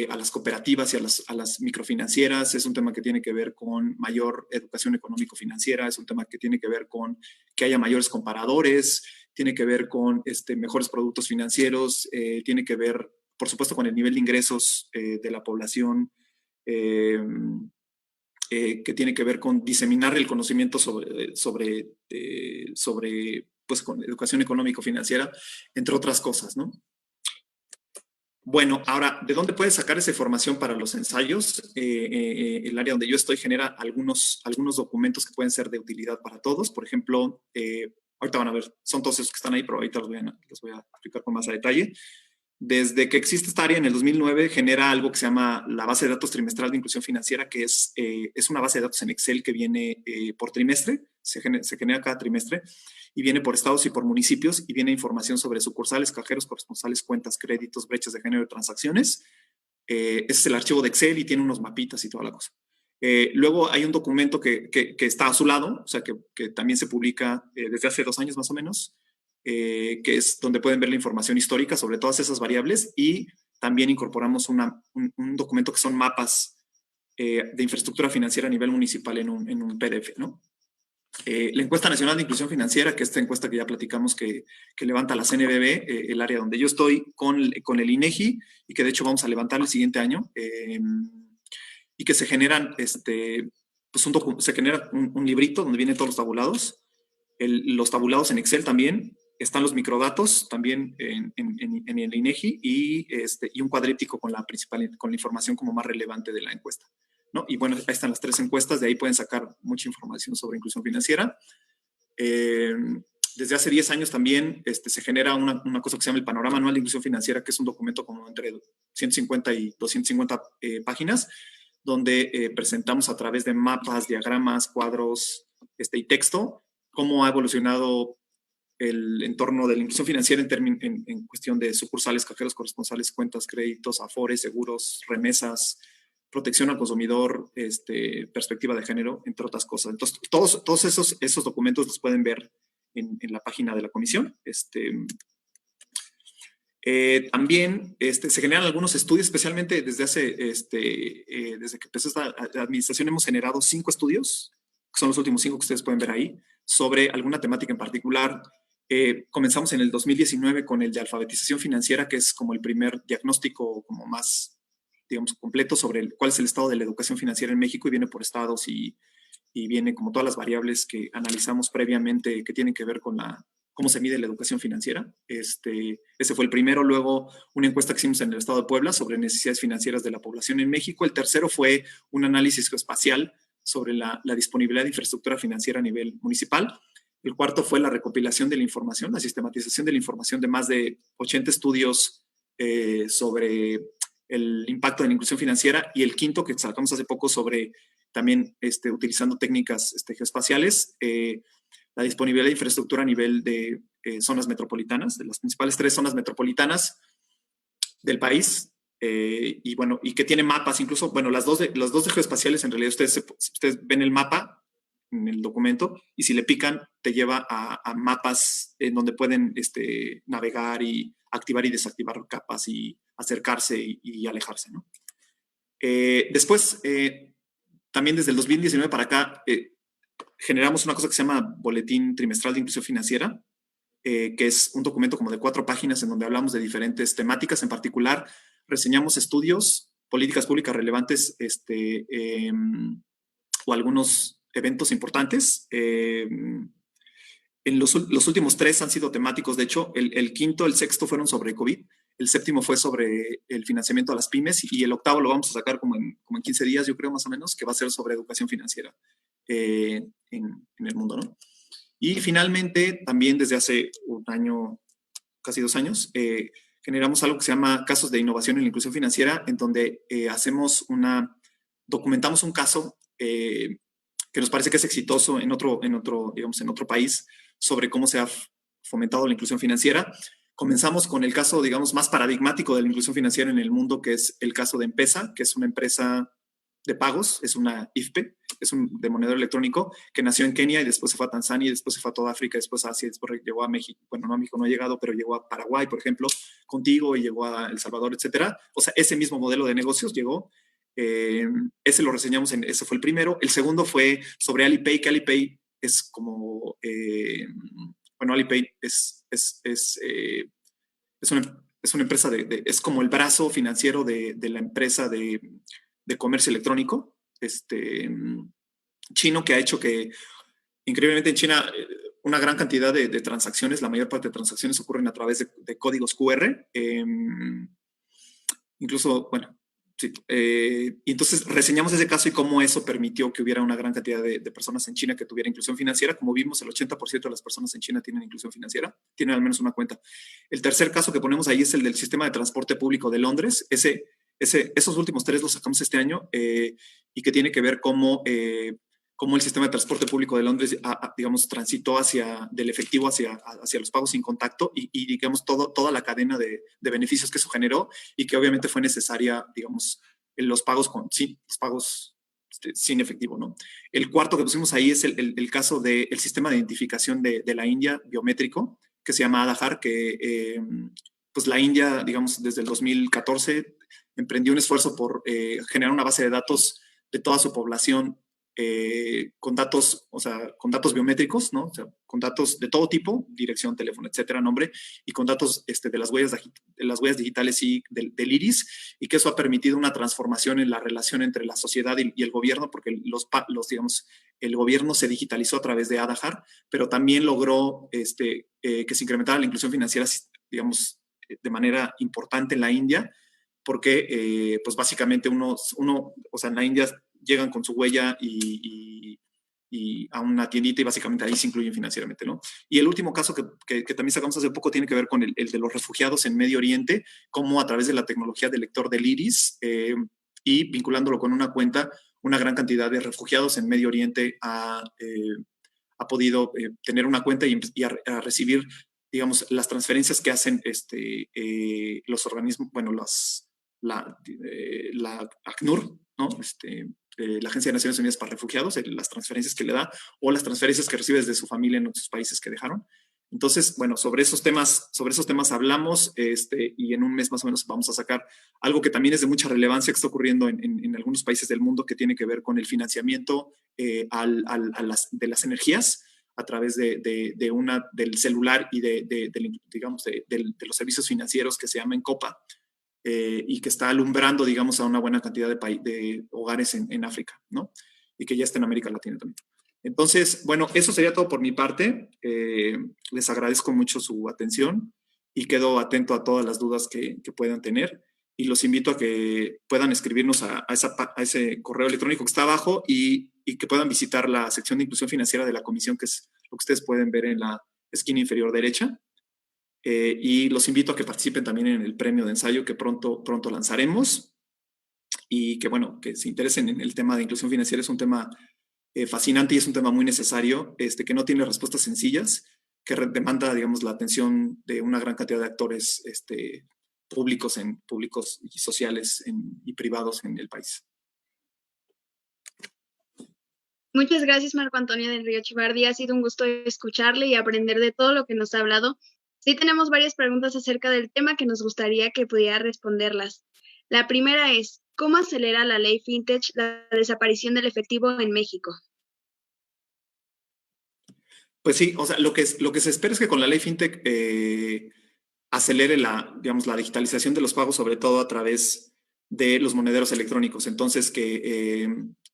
a las cooperativas y a las microfinancieras, es un tema que tiene que ver con mayor educación económico-financiera, es un tema que tiene que ver con que haya mayores comparadores, tiene que ver con mejores productos financieros, tiene que ver, por supuesto, con el nivel de ingresos de la población, que tiene que ver con diseminar el conocimiento sobre pues, con educación económico-financiera, entre otras cosas, ¿no? Bueno, ahora, ¿de dónde puedes sacar esa información para los ensayos? El área donde yo estoy genera algunos documentos que pueden ser de utilidad para todos. Por ejemplo, ahorita van a ver, son todos esos que están ahí, pero ahorita los voy a explicar con más a detalle. Desde que existe esta área en el 2009, genera algo que se llama la base de datos trimestral de inclusión financiera, que es una base de datos en Excel que viene por trimestre, se genera cada trimestre, y viene por estados y por municipios, y viene información sobre sucursales, cajeros, corresponsales, cuentas, créditos, brechas de género de transacciones. Ese es el archivo de Excel y tiene unos mapitas y toda la cosa. Luego hay un documento que está a su lado, o sea, que también se publica desde hace 2 años más o menos, que es donde pueden ver la información histórica sobre todas esas variables, y también incorporamos un documento que son mapas de infraestructura financiera a nivel municipal en un PDF, ¿no? La encuesta nacional de inclusión financiera, que esta encuesta que ya platicamos que levanta la CNBB, el área donde yo estoy con el INEGI, y que de hecho vamos a levantar el siguiente año, y que se generan, pues se genera un librito donde vienen todos los tabulados, los tabulados en Excel también, están los microdatos también en el INEGI, y un cuadríptico con la información como más relevante de la encuesta, ¿no? Y bueno, ahí están las 3 encuestas, de ahí pueden sacar mucha información sobre inclusión financiera. Desde hace 10 años también se genera una cosa que se llama el Panorama Anual de Inclusión Financiera, que es un documento como entre 150 y 250 páginas, donde presentamos a través de mapas, diagramas, cuadros y texto cómo ha evolucionado el entorno de la inclusión financiera en cuestión de sucursales, cajeros, corresponsales, cuentas, créditos, afores, seguros, remesas, protección al consumidor, perspectiva de género, entre otras cosas. Entonces, todos esos documentos los pueden ver en la página de la comisión. También se generan algunos estudios, especialmente desde que empezó esta administración hemos generado 5 estudios, que son los últimos 5 que ustedes pueden ver ahí, sobre alguna temática en particular. Comenzamos en el 2019 con el de alfabetización financiera, que es como el primer diagnóstico como más, digamos, completo sobre cuál es el estado de la educación financiera en México, y viene por estados y viene como todas las variables que analizamos previamente que tienen que ver con cómo se mide la educación financiera. Ese fue el primero. Luego, una encuesta que hicimos en el estado de Puebla sobre necesidades financieras de la población en México. El tercero fue un análisis espacial sobre la disponibilidad de infraestructura financiera a nivel municipal. El cuarto fue la recopilación de la información, la sistematización de la información de más de 80 estudios sobre el impacto de la inclusión financiera. Y el quinto, que sacamos hace poco, sobre también utilizando técnicas geoespaciales, la disponibilidad de infraestructura a nivel de zonas metropolitanas, de las principales 3 zonas metropolitanas del país, y bueno, y que tiene mapas, incluso, bueno, las dos de geoespaciales, en realidad ustedes ven el mapa en el documento, y si le pican, te lleva a mapas en donde pueden navegar y activar y desactivar capas y acercarse y alejarse, ¿no? Después, también desde el 2019 para acá, generamos una cosa que se llama Boletín Trimestral de Inclusión Financiera, que es un documento como de 4 páginas en donde hablamos de diferentes temáticas. En particular, reseñamos estudios, políticas públicas relevantes, o algunos eventos importantes. En los últimos 3 han sido temáticos. De hecho, el quinto, el sexto fueron sobre COVID. el séptimo fue sobre el financiamiento a las pymes y el octavo lo vamos a sacar como en 15 días, yo creo más o menos, que va a ser sobre educación financiera en el mundo, ¿no? Y finalmente, también desde hace un año, casi 2 años, generamos algo que se llama casos de innovación en la inclusión financiera, en donde documentamos un caso que nos parece que es exitoso en otro país sobre cómo se ha fomentado la inclusión financiera. Comenzamos con el caso, digamos, más paradigmático de la inclusión financiera en el mundo, que es el caso de M-Pesa, que es una empresa de pagos, es una IFPE, es de monedero electrónico, que nació en Kenia y después se fue a Tanzania y después se fue a toda África, después a Asia, después llegó a México. Bueno, no, a México no ha llegado, pero llegó a Paraguay, por ejemplo, contigo, y llegó a El Salvador, etcétera. O sea, ese mismo modelo de negocios llegó. Ese lo reseñamos, ese fue el primero. El segundo fue sobre Alipay, que Alipay es como, bueno, Alipay es una empresa es como el brazo financiero de la empresa de comercio electrónico chino, que ha hecho que, increíblemente en China, una gran cantidad de transacciones, la mayor parte de transacciones ocurren a través de códigos QR. Incluso, bueno, sí. Y entonces reseñamos ese caso y cómo eso permitió que hubiera una gran cantidad de personas en China que tuviera inclusión financiera. Como vimos, el 80% de las personas en China tienen inclusión financiera, tienen al menos una cuenta. El tercer caso que ponemos ahí es el del sistema de transporte público de Londres. Esos últimos 3 los sacamos este año y que tiene que ver cómo el sistema de transporte público de Londres, digamos, transitó del efectivo hacia los pagos sin contacto y digamos, toda la cadena de beneficios que eso generó y que obviamente fue necesaria, digamos, los pagos sin efectivo, ¿no? El cuarto que pusimos ahí es el caso del sistema de identificación de la India biométrico, que se llama Aadhaar, que pues la India, digamos, desde el 2014 emprendió un esfuerzo por generar una base de datos de toda su población con datos, o sea, con datos biométricos, ¿no? O sea, con datos de todo tipo, dirección, teléfono, etcétera, nombre, y con datos de las huellas digitales y del iris, y que eso ha permitido una transformación en la relación entre la sociedad y el gobierno, porque digamos, el gobierno se digitalizó a través de Aadhaar, pero también logró que se incrementara la inclusión financiera, digamos, de manera importante en la India, porque pues básicamente o sea, en la India llegan con su huella y a una tiendita y básicamente ahí se incluyen financieramente, ¿no? Y el último caso que también sacamos hace poco tiene que ver con el de los refugiados en Medio Oriente, cómo a través de la tecnología del lector del iris y vinculándolo con una cuenta, una gran cantidad de refugiados en Medio Oriente ha podido tener una cuenta y a recibir, digamos, las transferencias que hacen los organismos, bueno, la ACNUR, ¿no? La Agencia de Naciones Unidas para Refugiados, las transferencias que le da o las transferencias que recibe desde su familia en otros países que dejaron. Entonces, bueno, sobre esos temas hablamos y en un mes más o menos vamos a sacar algo que también es de mucha relevancia que está ocurriendo en algunos países del mundo, que tiene que ver con el financiamiento de las energías a través del celular y digamos, de los servicios financieros que se llaman COPA, y que está alumbrando, digamos, a una buena cantidad de hogares en África, ¿no? Y que ya está en América Latina también. Entonces, bueno, eso sería todo por mi parte. Les agradezco mucho su atención y quedo atento a todas las dudas que puedan tener. Y los invito a que puedan escribirnos a ese correo electrónico que está abajo y que puedan visitar la sección de inclusión financiera de la comisión, que es lo que ustedes pueden ver en la esquina inferior derecha. Y los invito a que participen también en el premio de ensayo que pronto lanzaremos y que, bueno, que se interesen en el tema de inclusión financiera. Es un tema fascinante y es un tema muy necesario, que no tiene respuestas sencillas, que demanda, digamos, la atención de una gran cantidad de actores públicos y sociales y privados en el país. Muchas gracias, Marco Antonio del Río Chivardi. Ha sido un gusto escucharle y aprender de todo lo que nos ha hablado. Sí tenemos varias preguntas acerca del tema que nos gustaría que pudiera responderlas. La primera es, ¿cómo acelera la ley FinTech la desaparición del efectivo en México? Pues sí, o sea, lo que se espera es que con la ley FinTech acelere digamos, la digitalización de los pagos, sobre todo a través de los monederos electrónicos. Entonces, que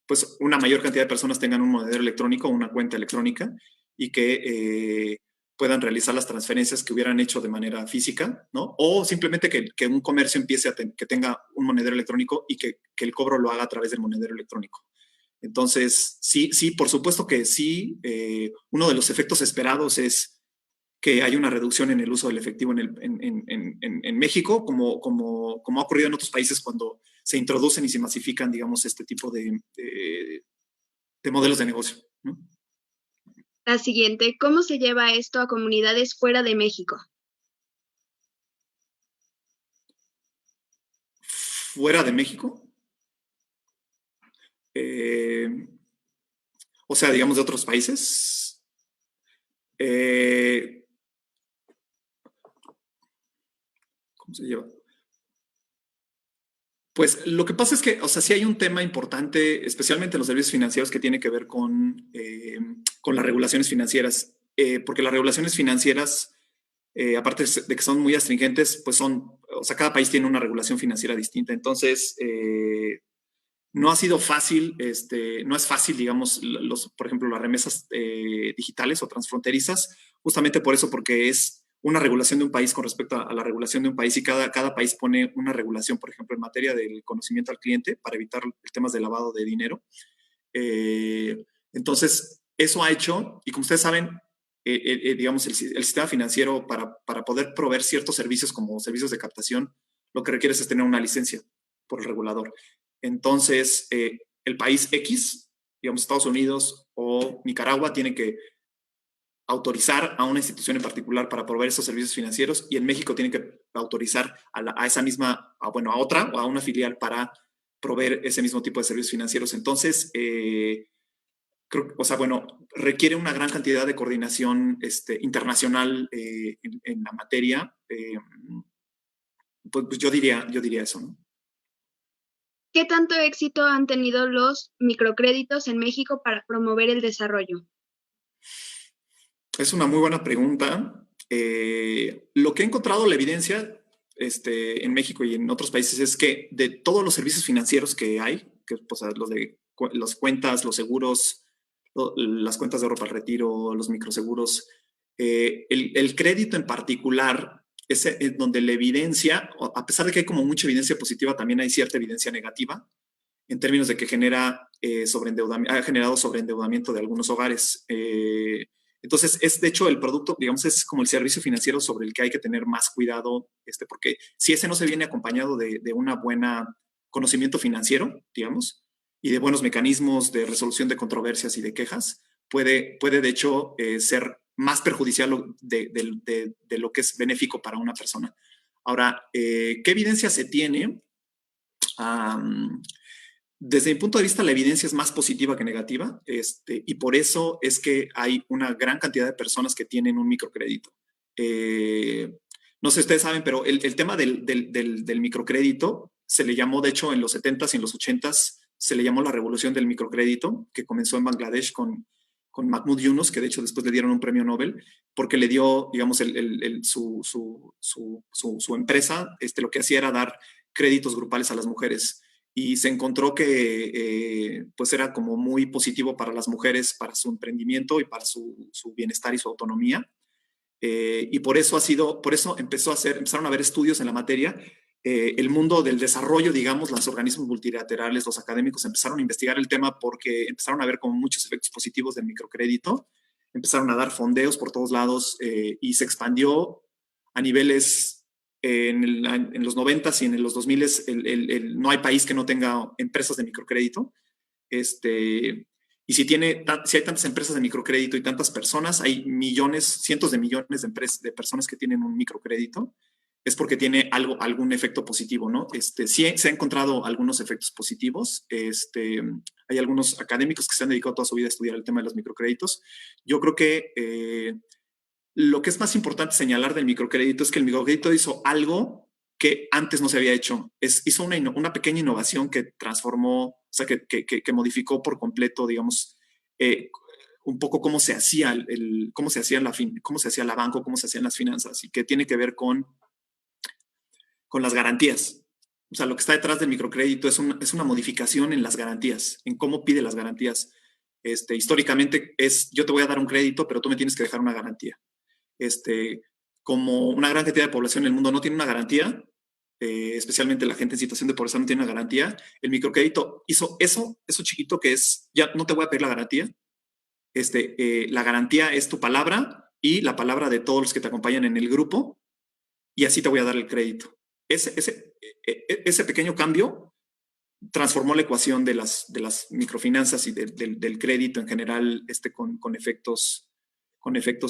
pues una mayor cantidad de personas tengan un monedero electrónico, una cuenta electrónica, y que puedan realizar las transferencias que hubieran hecho de manera física, ¿no? O simplemente que un comercio empiece que tenga un monedero electrónico y que el cobro lo haga a través del monedero electrónico. Entonces, sí, por supuesto que sí. Uno de los efectos esperados es que hay una reducción en el uso del efectivo en México, como ha ocurrido en otros países cuando se introducen y se masifican, digamos, este tipo de modelos de negocio, ¿no? La siguiente, ¿cómo se lleva esto a comunidades fuera de México? ¿Fuera de México? O sea, digamos, de otros países. ¿Cómo se lleva? Pues lo que pasa es que, o sea, sí hay un tema importante, especialmente en los servicios financieros, que tiene que ver con las regulaciones financieras, porque las regulaciones financieras, aparte de que son muy astringentes, pues o sea, cada país tiene una regulación financiera distinta. Entonces, no ha sido fácil, no es fácil, digamos, por ejemplo, las remesas digitales o transfronterizas, justamente por eso, porque es una regulación de un país con respecto a la regulación de un país, y cada país pone una regulación, por ejemplo, en materia del conocimiento al cliente para evitar temas de lavado de dinero. Entonces, eso ha hecho, y como ustedes saben, digamos, el sistema financiero para poder proveer ciertos servicios como servicios de captación, lo que requiere es tener una licencia por el regulador. Entonces, el país X, digamos Estados Unidos o Nicaragua, tiene que autorizar a una institución en particular para proveer esos servicios financieros, y en México tiene que autorizar a esa misma, a otra o a una filial para proveer ese mismo tipo de servicios financieros. Entonces, creo, o sea, bueno, requiere una gran cantidad de coordinación internacional en la materia. Pues yo diría eso, ¿no? ¿Qué tanto éxito han tenido los microcréditos en México para promover el desarrollo? Es una muy buena pregunta. Lo que he encontrado la evidencia en México y en otros países es que de todos los servicios financieros que hay, que pues, los de las cuentas, los seguros, las cuentas de ahorro para el retiro, los microseguros, el crédito en particular es donde la evidencia, a pesar de que hay como mucha evidencia positiva, también hay cierta evidencia negativa en términos de que ha generado sobreendeudamiento de algunos hogares. Entonces, es de hecho el producto, digamos, es como el servicio financiero sobre el que hay que tener más cuidado, porque si ese no se viene acompañado de una buena conocimiento financiero, digamos, y de buenos mecanismos de resolución de controversias y de quejas, puede de hecho ser más perjudicial de lo que es benéfico para una persona. Ahora, ¿qué evidencia se tiene? Desde mi punto de vista, la evidencia es más positiva que negativa, y por eso es que hay una gran cantidad de personas que tienen un microcrédito. No sé si ustedes saben, pero el tema del microcrédito se le llamó, de hecho, en los 70s y en los 80s, se le llamó la revolución del microcrédito, que comenzó en Bangladesh con Mahmoud Yunus, que de hecho después le dieron un premio Nobel, porque le dio, digamos, su empresa, lo que hacía era dar créditos grupales a las mujeres. Y se encontró que pues era como muy positivo para las mujeres, para su emprendimiento y para su bienestar y su autonomía. Y por eso empezaron a haber estudios en la materia. El mundo del desarrollo, digamos, los organismos multilaterales, los académicos empezaron a investigar el tema porque empezaron a ver como muchos efectos positivos del microcrédito. Empezaron a dar fondeos por todos lados, y se expandió a niveles en los 90s y en los 2000s. No hay país que no tenga empresas de microcrédito. Y si hay tantas empresas de microcrédito y tantas personas, hay millones, cientos de millones de personas que tienen un microcrédito, es porque tiene algún efecto positivo, ¿no? Sí se han encontrado algunos efectos positivos. Hay algunos académicos que se han dedicado toda su vida a estudiar el tema de los microcréditos. Yo creo que lo que es más importante señalar del microcrédito es que el microcrédito hizo algo que antes no se había hecho. Hizo una pequeña innovación que transformó, o sea, que modificó por completo, digamos, un poco cómo se hacía cómo se hacía la banca, cómo se hacían las finanzas, y que tiene que ver con las garantías. O sea, lo que está detrás del microcrédito es una modificación en las garantías, en cómo pide las garantías. Históricamente yo te voy a dar un crédito, pero tú me tienes que dejar una garantía. como una gran cantidad de población en el mundo no tiene una garantía, especialmente la gente en situación de pobreza no tiene una garantía, el microcrédito hizo eso chiquito que es, ya no te voy a pedir la garantía, la garantía es tu palabra y la palabra de todos los que te acompañan en el grupo, y así te voy a dar el crédito. Ese pequeño cambio transformó la ecuación de las microfinanzas y del crédito en general con efectos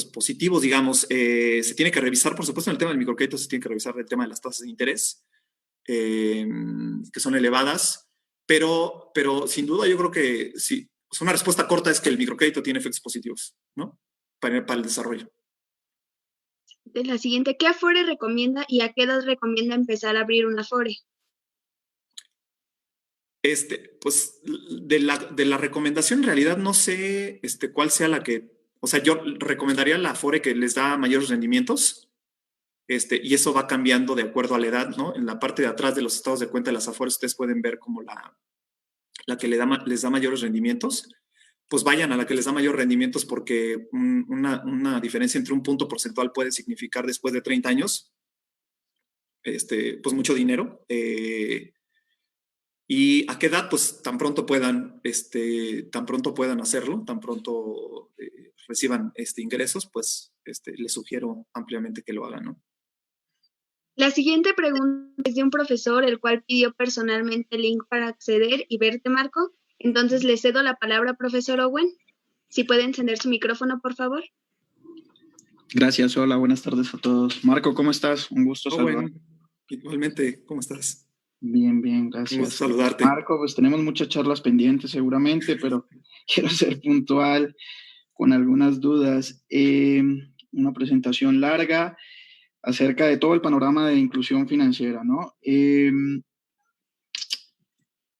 positivos, digamos. Se tiene que revisar, por supuesto, en el tema del microcrédito se tiene que revisar el tema de las tasas de interés, que son elevadas, pero sin duda yo creo que sí, pues una respuesta corta es que el microcrédito tiene efectos positivos, ¿no? Para el desarrollo. La siguiente, ¿qué Afore recomienda y a qué edad recomienda empezar a abrir una Afore? Pues de la recomendación en realidad no sé cuál sea la que, o sea, yo recomendaría la Afore que les da mayores rendimientos, y eso va cambiando de acuerdo a la edad, ¿no? En la parte de atrás de los estados de cuenta de las Afores ustedes pueden ver como la que les da mayores rendimientos. Pues vayan a la que les da mayores rendimientos porque una diferencia entre un punto porcentual puede significar después de 30 años, pues mucho dinero. ¿Y a qué edad? Pues tan pronto puedan hacerlo, tan pronto reciban ingresos, pues les sugiero ampliamente que lo hagan, ¿no? La siguiente pregunta es de un profesor, el cual pidió personalmente el link para acceder y verte, Marco. Entonces le cedo la palabra, profesor Owen. Si puede encender su micrófono, por favor. Gracias, hola, buenas tardes a todos. Marco, ¿cómo estás? Un gusto saludarte. Bueno, igualmente, ¿cómo estás? Bien, gracias. Un gusto saludarte. Marco, pues tenemos muchas charlas pendientes seguramente, pero quiero ser puntual con algunas dudas. Una presentación larga acerca de todo el panorama de inclusión financiera, ¿no?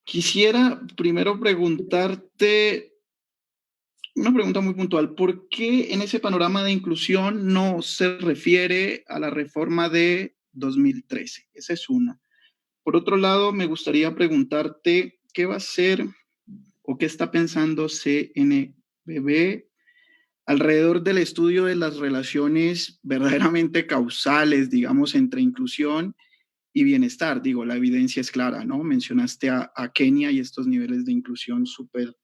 Quisiera primero preguntarte una pregunta muy puntual. ¿Por qué en ese panorama de inclusión no se refiere a la reforma de 2013? Esa es una. Por otro lado, me gustaría preguntarte qué va a hacer o qué está pensando CNBB alrededor del estudio de las relaciones verdaderamente causales, digamos, entre inclusión y bienestar. Digo, la evidencia es clara, ¿no? Mencionaste a Kenia y estos niveles de inclusión súper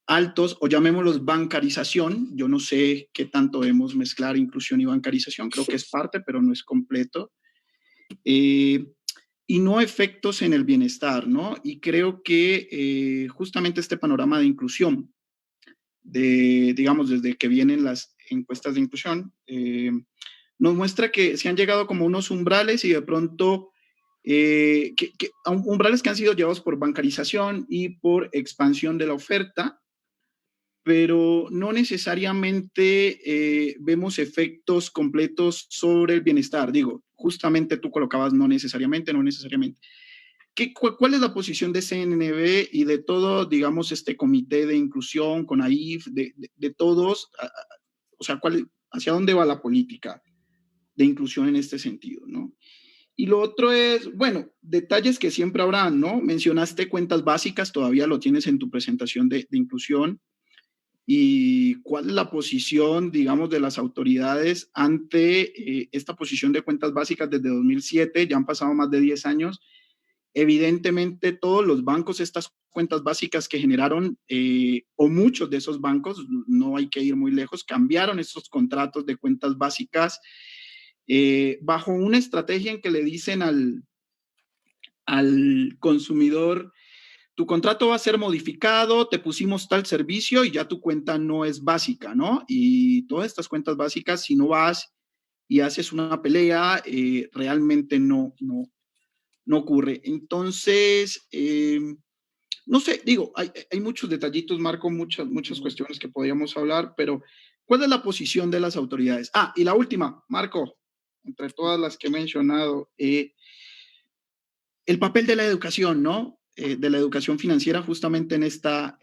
altos, o llamémoslos bancarización. Yo no sé qué tanto debemos mezclar inclusión y bancarización, creo que es parte, pero no es completo. Y no efectos en el bienestar, ¿no? Y creo que justamente este panorama de inclusión, digamos, desde que vienen las encuestas de inclusión, nos muestra que se han llegado como unos umbrales y de pronto umbrales que han sido llevados por bancarización y por expansión de la oferta, pero no necesariamente vemos efectos completos sobre el bienestar. Digo, justamente tú colocabas no necesariamente. ¿Cuál es la posición de CNB y de todo, digamos, este comité de inclusión con AIF, de todos? O sea, ¿hacia dónde va la política de inclusión en este sentido, no? Y lo otro es, bueno, detalles que siempre habrán, ¿no? Mencionaste cuentas básicas, todavía lo tienes en tu presentación de inclusión. ¿Y cuál es la posición, digamos, de las autoridades ante esta posición de cuentas básicas desde 2007? Ya han pasado más de 10 años. Evidentemente, todos los bancos, estas cuentas básicas que generaron, o muchos de esos bancos, no hay que ir muy lejos, cambiaron estos contratos de cuentas básicas bajo una estrategia en que le dicen al consumidor: tu contrato va a ser modificado, te pusimos tal servicio y ya tu cuenta no es básica, ¿no? Y todas estas cuentas básicas, si no vas y haces una pelea, realmente no ocurre. Entonces, no sé, digo, hay muchos detallitos, Marco, muchas cuestiones que podríamos hablar, pero ¿cuál es la posición de las autoridades? Ah, y la última, Marco, entre todas las que he mencionado, el papel de la educación, ¿no? De la educación financiera justamente en esta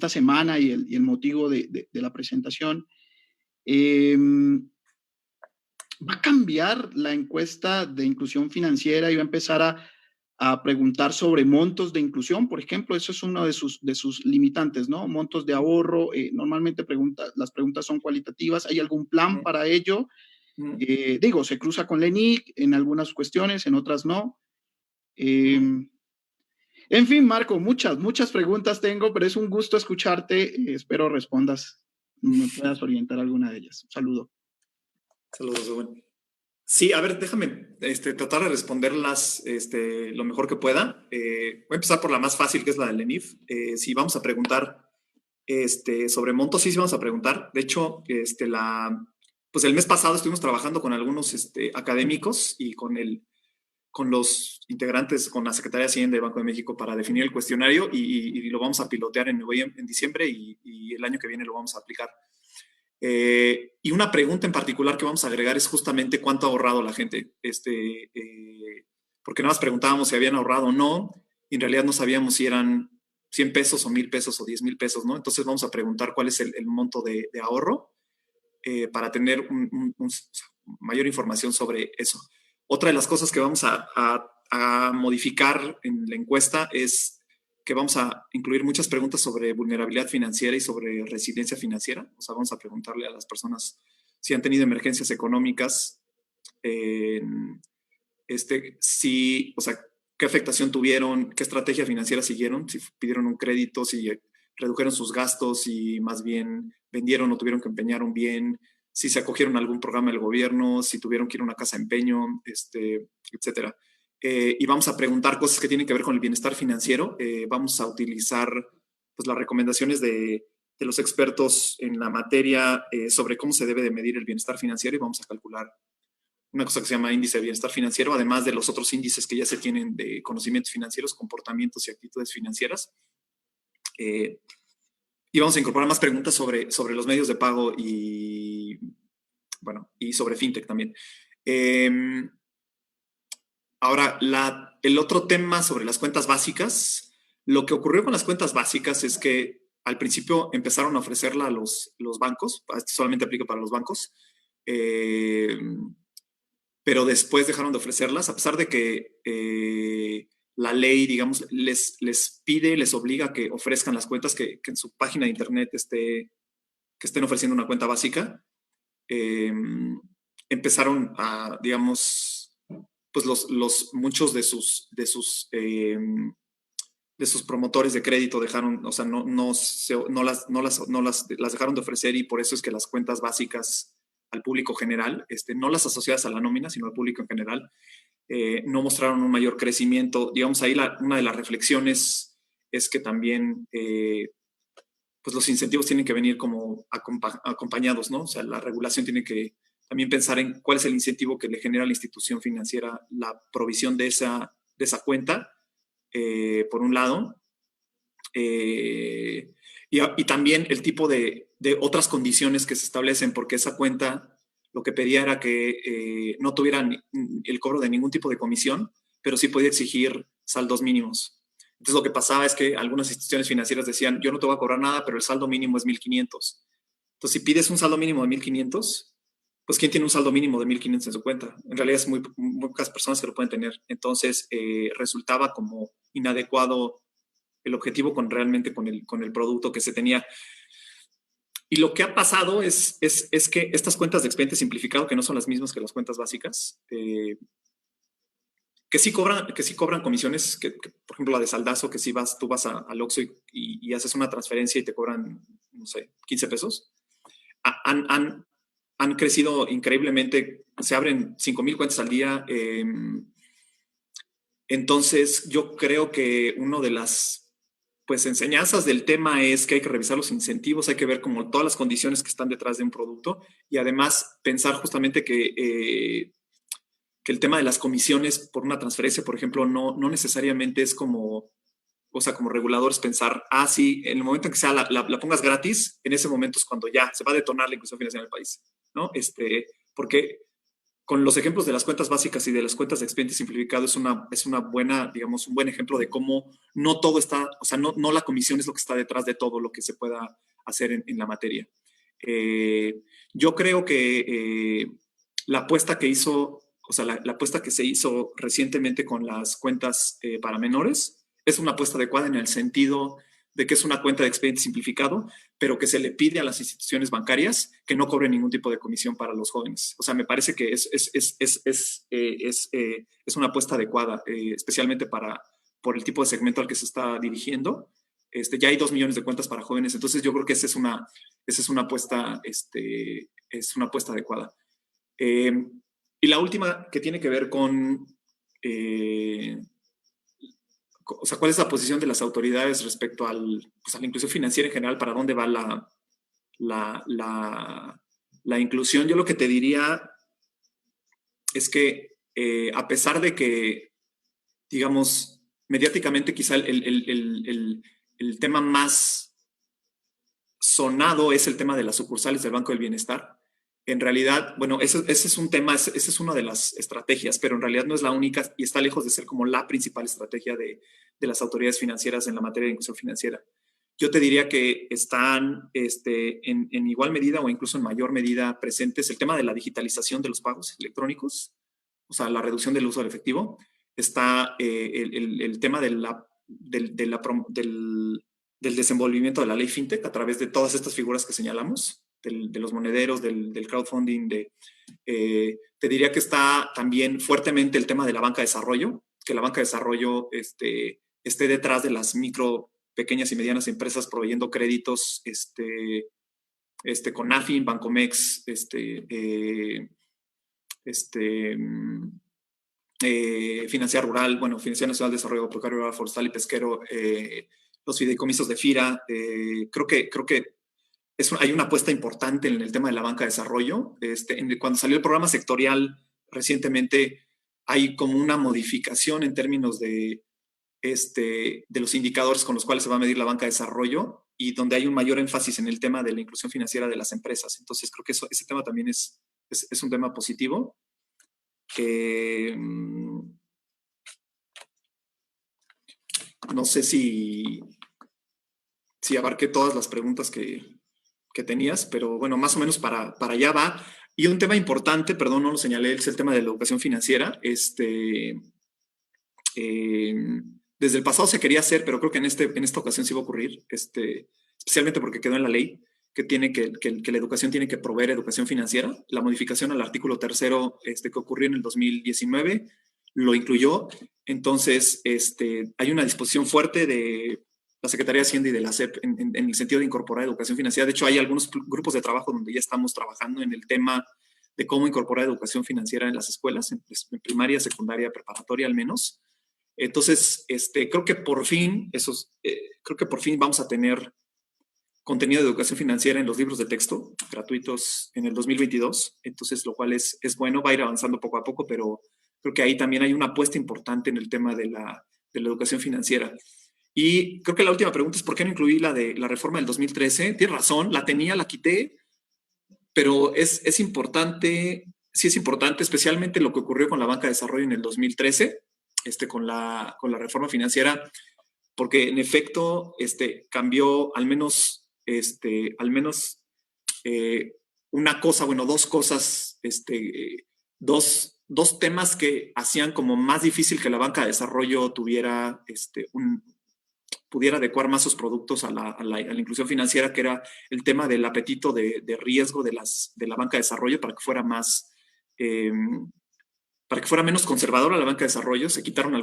semana y el motivo de la presentación. ¿Va a cambiar la encuesta de inclusión financiera y va a empezar a preguntar sobre montos de inclusión, por ejemplo. Eso es uno de sus limitantes, ¿no? Montos de ahorro, normalmente las preguntas son cualitativas. ¿Hay algún plan para ello? Digo, se cruza con la ENIC en algunas cuestiones, en otras no. En fin, Marco, muchas preguntas tengo, pero es un gusto escucharte. Espero respondas, me puedas orientar alguna de ellas. Un saludo. Saludos, Rubén. Sí, a ver, déjame tratar de responderlas lo mejor que pueda. Voy a empezar por la más fácil, que es la del ENIF. Si vamos a preguntar sobre montos, sí vamos a preguntar. De hecho, pues el mes pasado estuvimos trabajando con algunos académicos y con los integrantes, con la Secretaría de Hacienda del Banco de México para definir el cuestionario y lo vamos a pilotear en diciembre y el año que viene lo vamos a aplicar. Y una pregunta en particular que vamos a agregar es justamente cuánto ha ahorrado la gente. Porque nada más preguntábamos si habían ahorrado o no, y en realidad no sabíamos si eran 100 pesos o 1,000 pesos o 10,000 pesos, ¿no? Entonces vamos a preguntar cuál es el monto de ahorro para tener mayor información sobre eso. Otra de las cosas que vamos a modificar en la encuesta es que vamos a incluir muchas preguntas sobre vulnerabilidad financiera y sobre resiliencia financiera. O sea, vamos a preguntarle a las personas si han tenido emergencias económicas, o sea, qué afectación tuvieron, qué estrategia financiera siguieron, si pidieron un crédito, si redujeron sus gastos, si más bien vendieron o tuvieron que empeñar un bien, si se acogieron a algún programa del gobierno, si tuvieron que ir a una casa de empeño, etcétera. Y vamos a preguntar cosas que tienen que ver con el bienestar financiero. Vamos a utilizar pues, las recomendaciones de los expertos en la materia sobre cómo se debe de medir el bienestar financiero y vamos a calcular una cosa que se llama índice de bienestar financiero, además de los otros índices que ya se tienen de conocimientos financieros, comportamientos y actitudes financieras. Y vamos a incorporar más preguntas sobre los medios de pago y sobre fintech también. Ahora, el otro tema sobre las cuentas básicas, lo que ocurrió con las cuentas básicas es que al principio empezaron a ofrecerla a los bancos, solamente aplica para los bancos, pero después dejaron de ofrecerlas, a pesar de que la ley, digamos, les pide, les obliga a que ofrezcan las cuentas que en su página de internet que estén ofreciendo una cuenta básica. Empezaron a, digamos, pues muchos de sus promotores de crédito dejaron, o sea, las dejaron de ofrecer y por eso es que las cuentas básicas al público general, no las asociadas a la nómina, sino al público en general, no mostraron un mayor crecimiento. Digamos, ahí una de las reflexiones es que también pues los incentivos tienen que venir como acompañados, ¿no? O sea, la regulación tiene que también pensar en cuál es el incentivo que le genera a la institución financiera la provisión de esa cuenta, por un lado, y también el tipo de otras condiciones que se establecen, porque esa cuenta lo que pedía era que no tuvieran el cobro de ningún tipo de comisión, pero sí podía exigir saldos mínimos. Entonces lo que pasaba es que algunas instituciones financieras decían, yo no te voy a cobrar nada, pero el saldo mínimo es 1,500. Entonces, si pides un saldo mínimo de 1,500, pues ¿quién tiene un saldo mínimo de 1,500 en su cuenta? En realidad es muy pocas personas que lo pueden tener. Entonces, resultaba como inadecuado el objetivo realmente con el producto que se tenía. Y lo que ha pasado es que estas cuentas de expediente simplificado, que no son las mismas que las cuentas básicas, que sí cobran comisiones, que, por ejemplo, la de saldazo, que si tú vas al Oxxo y haces una transferencia y te cobran, no sé, 15 pesos, han crecido increíblemente. Se abren 5,000 cuentas al día. Entonces, yo creo que una de las enseñanzas del tema es que hay que revisar los incentivos, hay que ver como todas las condiciones que están detrás de un producto y además pensar justamente que el tema de las comisiones por una transferencia, por ejemplo, no necesariamente es como, o sea, como reguladores pensar, sí, en el momento en que sea la pongas gratis, en ese momento es cuando ya se va a detonar la inclusión financiera en el país, ¿no? Porque con los ejemplos de las cuentas básicas y de las cuentas de expediente simplificado es una buena, digamos, un buen ejemplo de cómo no todo está, o sea, no la comisión es lo que está detrás de todo lo que se pueda hacer en la materia. Yo creo que la apuesta que hizo, o sea, la apuesta que se hizo recientemente con las cuentas para menores es una apuesta adecuada en el sentido de que es una cuenta de expediente simplificado, pero que se le pide a las instituciones bancarias que no cobren ningún tipo de comisión para los jóvenes. O sea, me parece que es una apuesta adecuada, especialmente por el tipo de segmento al que se está dirigiendo. Ya hay 2 millones de cuentas para jóvenes, entonces yo creo que esa es una apuesta, es una apuesta adecuada. Y la última que tiene que ver con, o sea, ¿cuál es la posición de las autoridades respecto a la inclusión financiera en general? ¿Para dónde va la inclusión? Yo lo que te diría es que a pesar de que, digamos, mediáticamente quizá el tema más sonado es el tema de las sucursales del Banco del Bienestar. En realidad, bueno, ese es un tema, esa es una de las estrategias, pero en realidad no es la única y está lejos de ser como la principal estrategia de las autoridades financieras en la materia de inclusión financiera. Yo te diría que están en igual medida o incluso en mayor medida presentes el tema de la digitalización de los pagos electrónicos, o sea, la reducción del uso del efectivo. Está el tema del desenvolvimiento de la ley FinTech a través de todas estas figuras que señalamos, de los monederos, del crowdfunding. Te diría que está también fuertemente el tema de la banca de desarrollo, que la banca de desarrollo esté detrás de las micro, pequeñas y medianas empresas proveyendo créditos con AFIN, Bancomex, Financiera Rural, bueno, Financiera Nacional de Desarrollo Agropecuario, Rural, Forestal y Pesquero, los fideicomisos de FIRA. Creo que hay una apuesta importante en el tema de la banca de desarrollo. Cuando salió el programa sectorial recientemente, hay como una modificación en términos de los indicadores con los cuales se va a medir la banca de desarrollo y donde hay un mayor énfasis en el tema de la inclusión financiera de las empresas. Entonces, creo que ese tema también es un tema positivo. No sé si abarqué todas las preguntas que tenías, pero bueno, más o menos para allá va. Y un tema importante, perdón, no lo señalé, es el tema de la educación financiera. Desde el pasado se quería hacer, pero creo que en esta ocasión sí va a ocurrir, especialmente porque quedó en la ley que la educación tiene que proveer educación financiera. La modificación al artículo 3º que ocurrió en el 2019 lo incluyó. Entonces, hay una disposición fuerte de la Secretaría de Hacienda y de la SEP en el sentido de incorporar educación financiera. De hecho, hay algunos grupos de trabajo donde ya estamos trabajando en el tema de cómo incorporar educación financiera en las escuelas, en primaria, secundaria, preparatoria al menos. Entonces, creo que por fin vamos a tener contenido de educación financiera en los libros de texto gratuitos en el 2022. Entonces, lo cual es bueno, va a ir avanzando poco a poco, pero creo que ahí también hay una apuesta importante en el tema de la educación financiera. Y creo que la última pregunta es ¿por qué no incluí la de la reforma del 2013? Tienes razón, la tenía, la quité, pero es importante, sí es importante, especialmente lo que ocurrió con la banca de desarrollo en el 2013, con la reforma financiera, porque en efecto cambió al menos una cosa, bueno, dos cosas, dos temas que hacían como más difícil que la banca de desarrollo tuviera pudiera adecuar más sus productos a la inclusión financiera, que era el tema del apetito de riesgo de la banca de desarrollo para que fuera menos conservadora la banca de desarrollo. Se quitaron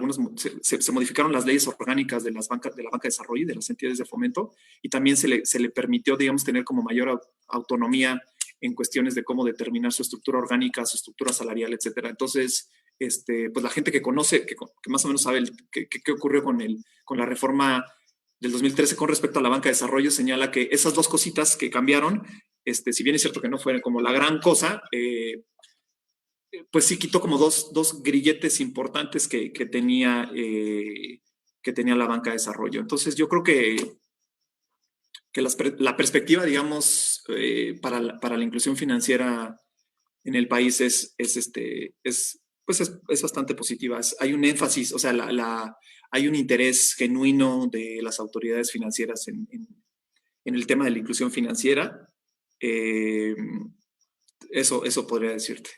se modificaron las leyes orgánicas de la banca de desarrollo y de las entidades de fomento, y también se le permitió, digamos, tener como mayor autonomía en cuestiones de cómo determinar su estructura orgánica, su estructura salarial, etcétera. Entonces, pues la gente que conoce, que más o menos sabe qué ocurrió con la reforma del 2013 con respecto a la banca de desarrollo, señala que esas dos cositas que cambiaron, si bien es cierto que no fue como la gran cosa, pues sí quitó como dos grilletes importantes que tenía la banca de desarrollo. Entonces yo creo que la perspectiva, digamos, para la inclusión financiera en el país es bastante positiva. Hay un énfasis, o sea, hay un interés genuino de las autoridades financieras en el tema de la inclusión financiera. Eso podría decirte.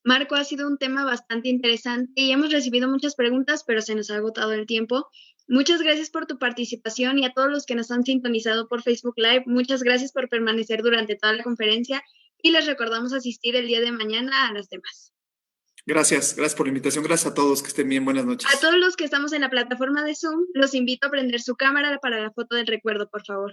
Marco, ha sido un tema bastante interesante y hemos recibido muchas preguntas, pero se nos ha agotado el tiempo. Muchas gracias por tu participación y a todos los que nos han sintonizado por Facebook Live, muchas gracias por permanecer durante toda la conferencia y les recordamos asistir el día de mañana a las demás. Gracias por la invitación. Gracias a todos. Que estén bien. Buenas noches. A todos los que estamos en la plataforma de Zoom, los invito a prender su cámara para la foto del recuerdo, por favor.